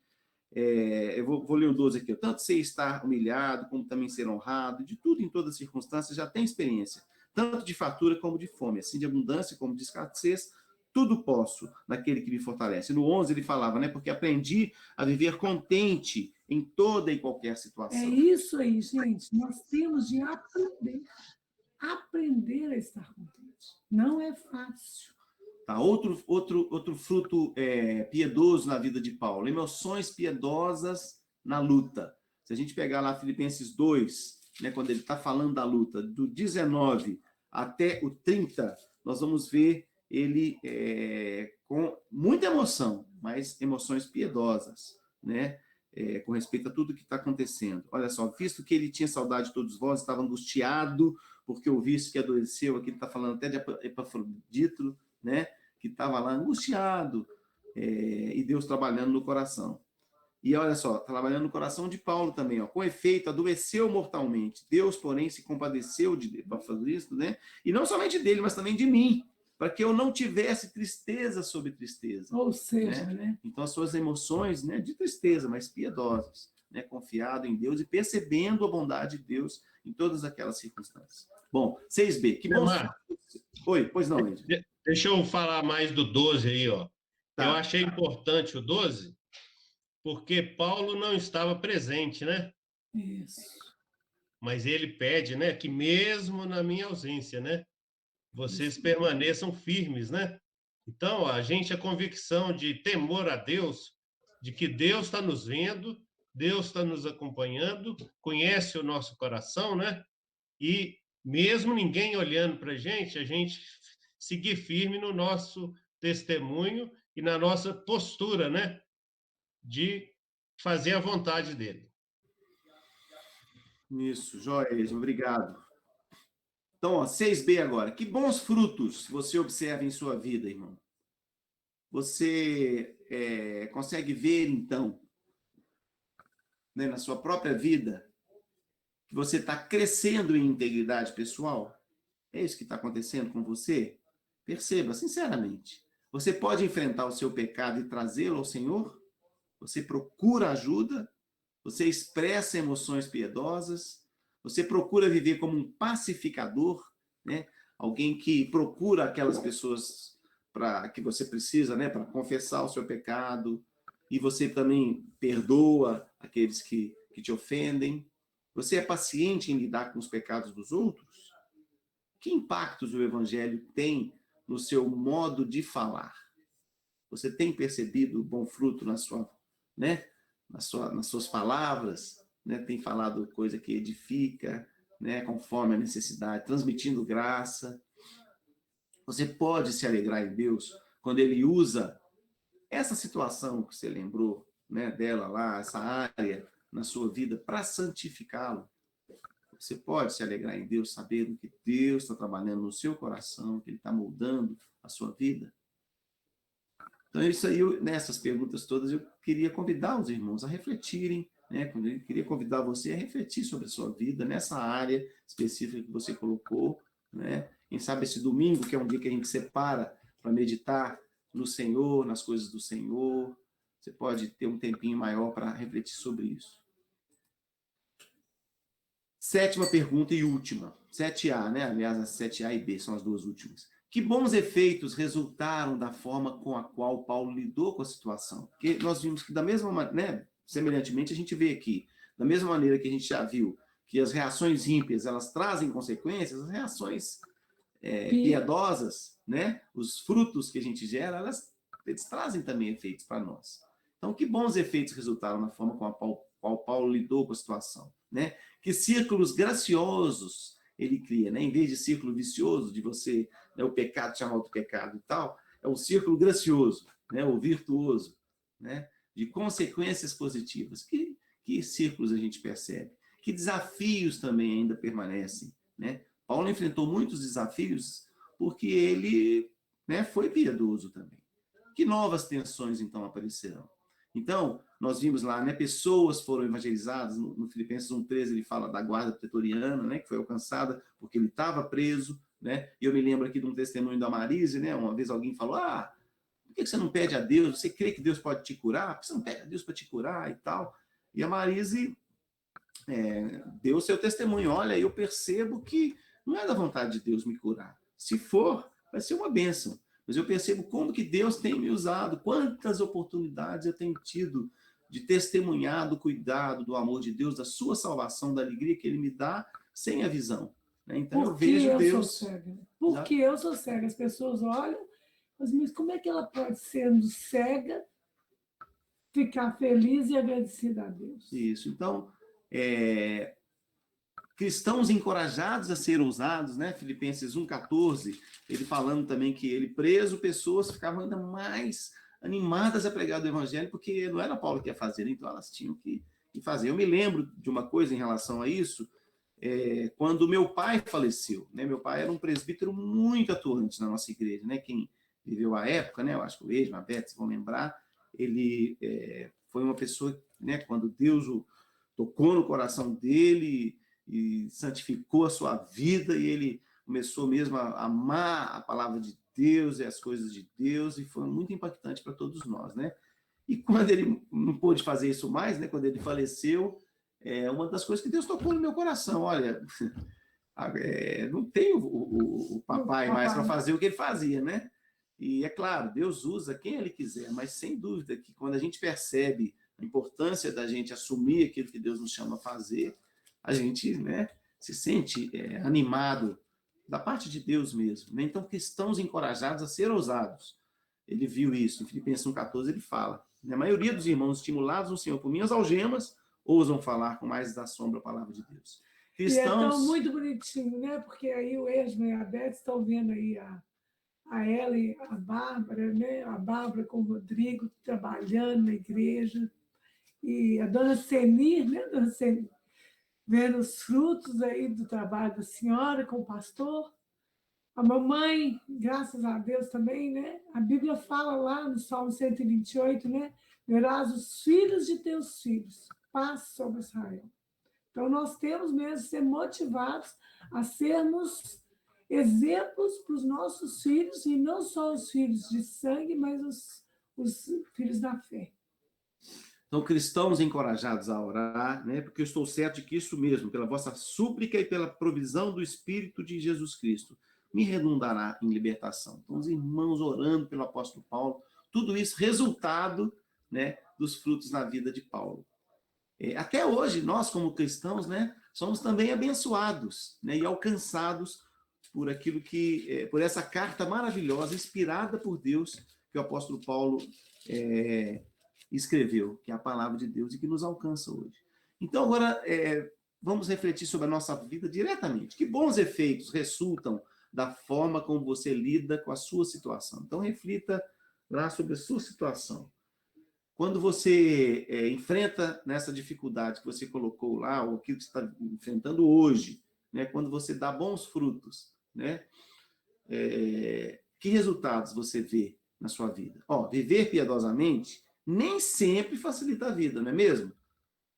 Eu vou ler o 12 aqui. Tanto sei estar humilhado, como também ser honrado, de tudo em todas as circunstâncias já tem experiência, tanto de fartura como de fome, assim de abundância como de escassez, tudo posso naquele que me fortalece. No 11 ele falava, né, porque aprendi a viver contente em toda e qualquer situação. É isso aí, gente. Nós temos de aprender a estar contente. Não é fácil. Tá? Outro fruto piedoso na vida de Paulo. Emoções piedosas na luta. Se a gente pegar lá Filipenses 2, né, quando ele está falando da luta, do 19 até o 30, nós vamos ver ele com muita emoção, mas emoções piedosas, né, com respeito a tudo que está acontecendo. Olha só, visto que ele tinha saudade de todos vós, estava angustiado, porque ouviste que adoeceu, aqui ele está falando até de Epafrodito, né, que estava lá angustiado, e Deus trabalhando no coração. E olha só, trabalhando no coração de Paulo também, ó. Com efeito, adoeceu mortalmente. Deus, porém, se compadeceu de Cristo, né? E não somente dele, mas também de mim, para que eu não tivesse tristeza sobre tristeza. Ou seja, né? Então, as suas emoções, né, de tristeza, mas piedosas, né, confiado em Deus e percebendo a bondade de Deus em todas aquelas circunstâncias. Bom, 6b. Que bom. Oi, pois não, Ed. Deixa eu falar mais do 12 aí, ó. Tá. Eu achei importante o 12, porque Paulo não estava presente, né? Isso. Mas ele pede, né, que mesmo na minha ausência, né, vocês permaneçam firmes, né? Então, a convicção de temor a Deus, de que Deus está nos vendo, Deus está nos acompanhando, conhece o nosso coração, né? E mesmo ninguém olhando para a gente seguir firme no nosso testemunho e na nossa postura, né? De fazer a vontade dele. Isso, Joés, obrigado. Então, ó, 6b agora. Que bons frutos você observa em sua vida, irmão? Você consegue ver, então, né, na sua própria vida, que você está crescendo em integridade pessoal? É isso que está acontecendo com você? Perceba, sinceramente. Você pode enfrentar o seu pecado e trazê-lo ao Senhor? Você procura ajuda? Você expressa emoções piedosas? Você procura viver como um pacificador, né? Alguém que procura aquelas pessoas que você precisa, né, para confessar o seu pecado, e você também perdoa aqueles que te ofendem. Você é paciente em lidar com os pecados dos outros? Que impactos o evangelho tem no seu modo de falar? Você tem percebido o bom fruto nas suas palavras, né? Tem falado coisa que edifica, né? Conforme a necessidade, transmitindo graça. Você pode se alegrar em Deus quando Ele usa essa situação que você lembrou, né, dela lá, essa área na sua vida, para santificá-lo. Você pode se alegrar em Deus sabendo que Deus está trabalhando no seu coração, que Ele está moldando a sua vida. Então, isso aí, nessas perguntas todas, eu queria convidar os irmãos a refletirem, né? Eu queria convidar você a refletir sobre a sua vida, nessa área específica que você colocou, né? Quem sabe esse domingo, que é um dia que a gente separa para meditar no Senhor, nas coisas do Senhor, você pode ter um tempinho maior para refletir sobre isso. 7ª pergunta e última, 7A, né? Aliás, as 7A e B são as duas últimas. Que bons efeitos resultaram da forma com a qual Paulo lidou com a situação? Porque nós vimos que da mesma maneira, né, semelhantemente, a gente vê aqui, da mesma maneira que a gente já viu que as reações ímpias, elas trazem consequências, as reações piedosas, né, os frutos que a gente gera, eles trazem também efeitos para nós. Então, que bons efeitos resultaram na forma com a qual Paulo lidou com a situação, né? Que círculos graciosos ele cria, né? Em vez de círculo vicioso, de você, né, o pecado chamar outro pecado e tal, é um círculo gracioso, né? O virtuoso, né? De consequências positivas. Que círculos a gente percebe? Que desafios também ainda permanecem, né? Paulo enfrentou muitos desafios porque ele, né, foi piedoso também. Que novas tensões, então, aparecerão? Então, nós vimos lá, né, pessoas foram evangelizadas, no Filipenses 1:13 ele fala da guarda pretoriana, né, que foi alcançada porque ele estava preso, né? E eu me lembro aqui de um testemunho da Marise, né, uma vez alguém falou, por que você não pede a Deus? Você crê que Deus pode te curar? Por que você não pede a Deus para te curar e tal? E a Marise deu o seu testemunho, olha, eu percebo que não é da vontade de Deus me curar. Se for, vai ser uma bênção. Mas eu percebo como que Deus tem me usado, quantas oportunidades eu tenho tido de testemunhar do cuidado, do amor de Deus, da sua salvação, da alegria que Ele me dá, sem a visão. Né? Então eu vejo Deus... Porque eu sou cega. As pessoas olham, mas como é que ela pode, sendo cega, ficar feliz e agradecida a Deus? Isso. Então, cristãos encorajados a ser ousados, né? Filipenses 1:14, ele falando também que ele preso, pessoas ficavam ainda mais animadas a pregar do evangelho, porque não era Paulo que ia fazer, então elas tinham que fazer. Eu me lembro de uma coisa em relação a isso, quando meu pai faleceu, né? Meu pai era um presbítero muito atuante na nossa igreja, né? Quem viveu a época, né? Eu acho que o Esma, a Beth, vão lembrar, ele foi uma pessoa né? Quando Deus o tocou no coração dele e santificou a sua vida, e ele começou mesmo a amar a palavra de Deus e as coisas de Deus, e foi muito impactante para todos nós, né? E quando ele não pôde fazer isso mais, né? Quando ele faleceu, uma das coisas que Deus tocou no meu coração, olha, não tem o papai mais para fazer o que ele fazia, né? E é claro, Deus usa quem ele quiser, mas sem dúvida que quando a gente percebe a importância da gente assumir aquilo que Deus nos chama a fazer, a gente, né, se sente animado da parte de Deus mesmo, né? Então, cristãos encorajados a ser ousados. Ele viu isso, em Filipenses 1,14 ele fala, né? A maioria dos irmãos estimulados no Senhor por minhas algemas ousam falar com mais da sombra a palavra de Deus. Cristãos... E é tão muito bonitinho, né? Porque aí o Esma e a Beth estão vendo aí a Ellen, a Bárbara, né? A Bárbara com o Rodrigo trabalhando na igreja, e a dona Senir, né? Dona Senir, vendo os frutos aí do trabalho da senhora com o pastor. A mamãe, graças a Deus também, né? A Bíblia fala lá no Salmo 128, né? Verás os filhos de teus filhos, paz sobre Israel. Então, nós temos mesmo que ser motivados a sermos exemplos para os nossos filhos, e não só os filhos de sangue, mas os filhos da fé. Então, cristãos encorajados a orar, né? Porque eu estou certo de que isso mesmo, pela vossa súplica e pela provisão do Espírito de Jesus Cristo, me redundará em libertação. Então, os irmãos orando pelo apóstolo Paulo, tudo isso resultado, né, dos frutos na vida de Paulo. Até hoje, nós como cristãos, né, somos também abençoados, né, e alcançados por aquilo por essa carta maravilhosa, inspirada por Deus, que o apóstolo Paulo escreveu, que é a palavra de Deus e que nos alcança hoje. Então, agora, vamos refletir sobre a nossa vida diretamente. Que bons efeitos resultam da forma como você lida com a sua situação. Então, reflita lá sobre a sua situação. Quando você enfrenta nessa dificuldade que você colocou lá, ou aquilo que você está enfrentando hoje, né, quando você dá bons frutos, né, que resultados você vê na sua vida? Viver piedosamente nem sempre facilita a vida, não é mesmo?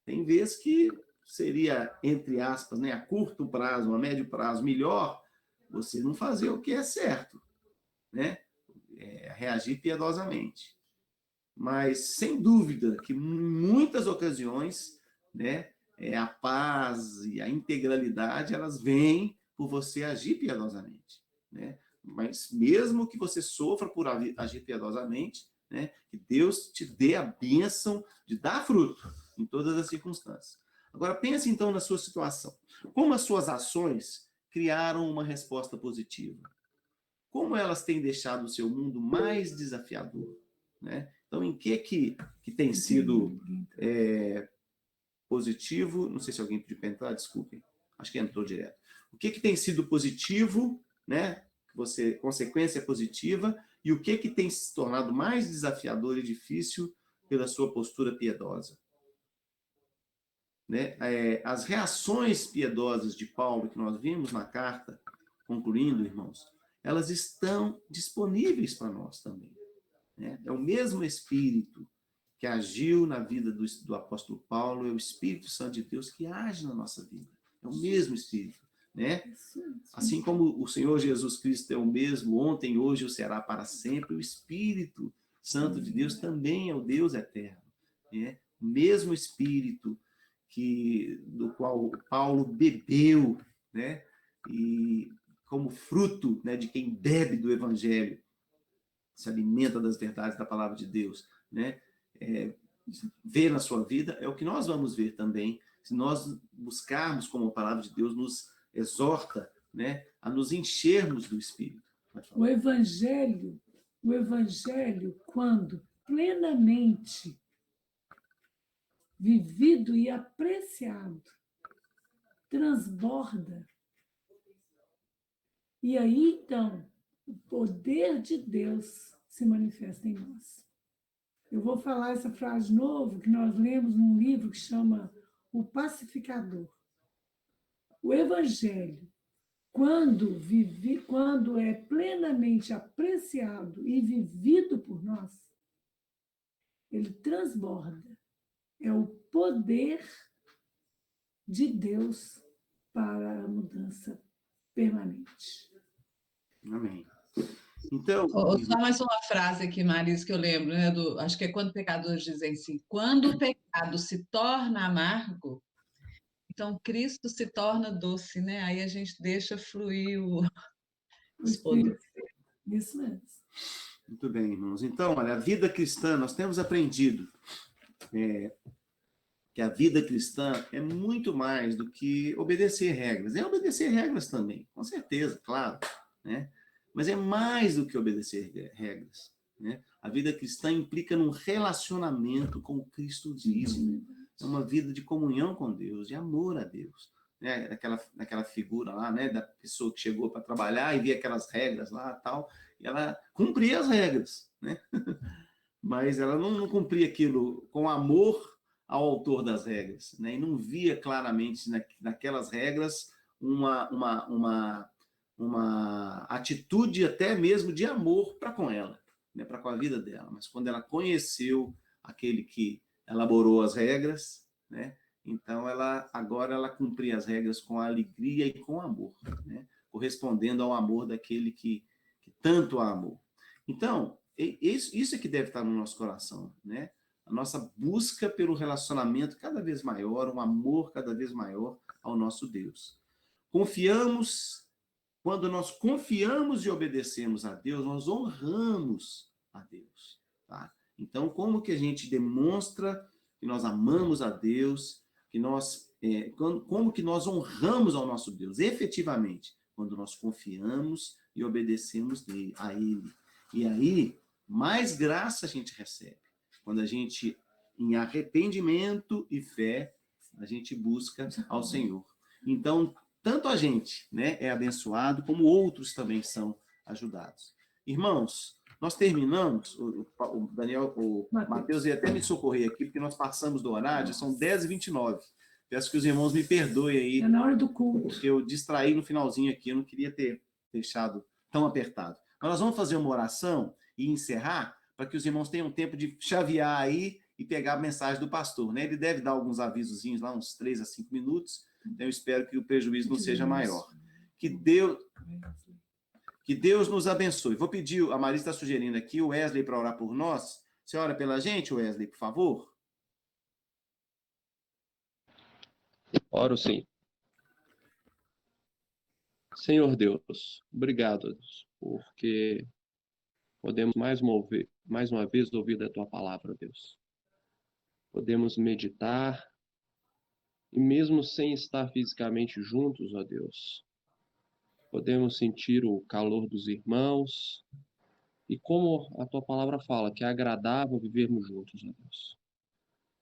Tem vezes que seria, entre aspas, né, a curto prazo, a médio prazo, melhor você não fazer o que é certo, né? Reagir piedosamente. Mas, sem dúvida, que em muitas ocasiões, né, a paz e a integralidade, elas vêm por você agir piedosamente, né? Mas, mesmo que você sofra por agir piedosamente, né, que Deus te dê a bênção de dar fruto em todas as circunstâncias. Agora, pense, então, na sua situação. Como as suas ações criaram uma resposta positiva? Como elas têm deixado o seu mundo mais desafiador, né? Então, em que tem sido positivo? Não sei se alguém pediu para entrar, desculpem. Acho que entrou direto. O que tem sido positivo, né? Consequência positiva, e o que tem se tornado mais desafiador e difícil pela sua postura piedosa? Né? As reações piedosas de Paulo, que nós vimos na carta, concluindo, irmãos, elas estão disponíveis para nós também. Né? É o mesmo Espírito que agiu na vida do apóstolo Paulo, é o Espírito Santo de Deus que age na nossa vida. É o mesmo Espírito. Né? Assim como o Senhor Jesus Cristo é o mesmo ontem, hoje e será para sempre, o Espírito Santo de Deus também é o Deus eterno. Né? O mesmo Espírito do qual Paulo bebeu, né? E como fruto, né, de quem bebe do Evangelho, se alimenta das verdades da palavra de Deus, né? Ver na sua vida é o que nós vamos ver também, se nós buscarmos como a palavra de Deus nos exorta, né, a nos enchermos do Espírito. O Evangelho, quando plenamente vivido e apreciado, transborda. E aí, então, o poder de Deus se manifesta em nós. Eu vou falar essa frase de novo, que nós lemos num livro que chama O Pacificador. O Evangelho, quando é plenamente apreciado e vivido por nós, ele transborda. é o poder de Deus para a mudança permanente. Amém. Então, Só mais uma frase aqui, Marisa, que eu lembro, né? Acho que é quando pecadores dizem assim: quando o pecado se torna amargo, então Cristo se torna doce, né? Aí a gente deixa fluir O os poderes. Isso mesmo. muito bem, irmãos. Então, olha, a vida cristã, nós temos aprendido que a vida cristã é muito mais do que obedecer regras. É obedecer regras também, com certeza, claro, né? Mas é mais do que obedecer regras, né? A vida cristã implica num relacionamento com Cristo vivo. É uma vida de comunhão com Deus, de amor a Deus. Né? Aquela figura lá, né, da pessoa que chegou para trabalhar e via aquelas regras lá tal, e ela cumpria as regras, né? Mas ela não cumpria aquilo com amor ao autor das regras, né? E não via claramente naquelas regras uma atitude até mesmo de amor para com ela, né? Para com a vida dela. Mas quando ela conheceu aquele que elaborou as regras, né? Então agora ela cumpria as regras com alegria e com amor, né? Correspondendo ao amor daquele que tanto a amou. Então, isso é que deve estar no nosso coração, né? A nossa busca pelo relacionamento cada vez maior, um amor cada vez maior ao nosso Deus. Quando nós confiamos e obedecemos a Deus, nós honramos a Deus, tá? Então, como que a gente demonstra que nós amamos a Deus, como que nós honramos ao nosso Deus, efetivamente? Quando nós confiamos e obedecemos a Ele. E aí, mais graça a gente recebe. Quando a gente, em arrependimento e fé, a gente busca ao Senhor. Então, tanto a gente, né, é abençoado, como outros também são ajudados. Irmãos, nós terminamos, o Daniel, o Mateus ia até me socorrer aqui, porque nós passamos do horário, já são 10h29. Peço que os irmãos me perdoem aí. É na hora do culto. Porque eu distraí no finalzinho aqui, eu não queria ter deixado tão apertado. Mas nós vamos fazer uma oração e encerrar, para que os irmãos tenham tempo de chavear aí e pegar a mensagem do pastor, né? Ele deve dar alguns avisozinhos lá, uns 3 a 5 minutos, então eu espero que o prejuízo não seja maior. Que Deus nos abençoe. Vou pedir, a Marisa está sugerindo aqui, o Wesley para orar por nós. Você ora pela gente, Wesley, por favor? Oro sim. Senhor Deus, obrigado, Deus, porque podemos mais uma vez ouvir da Tua palavra, Deus. Podemos meditar, e mesmo sem estar fisicamente juntos, ó Deus, podemos sentir o calor dos irmãos, e como a Tua palavra fala, que é agradável vivermos juntos, ó Deus.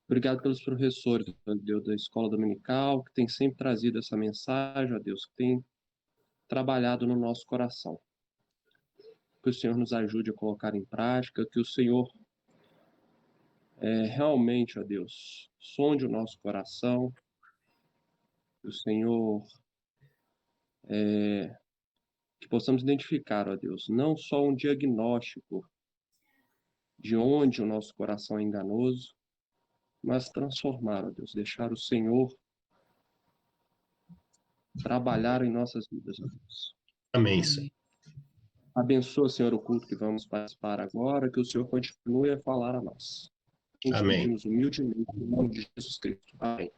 Obrigado pelos professores, ó Deus, da Escola Dominical, que tem sempre trazido essa mensagem, ó Deus, que tem trabalhado no nosso coração. Que o Senhor nos ajude a colocar em prática, que o Senhor realmente, ó Deus, sonde o nosso coração, que o Senhor que possamos identificar, ó Deus, não só um diagnóstico de onde o nosso coração é enganoso, mas transformar, ó Deus, deixar o Senhor trabalhar em nossas vidas, ó Deus. Amém, Senhor. Abençoa, Senhor, o culto que vamos participar agora, que o Senhor continue a falar a nós. Amém. Pedimos humildemente, em nome de Jesus Cristo. Amém.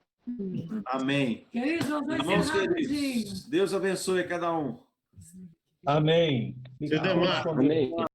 Amém. Irmãos queridos, Deus abençoe a cada um. Amém. Amém.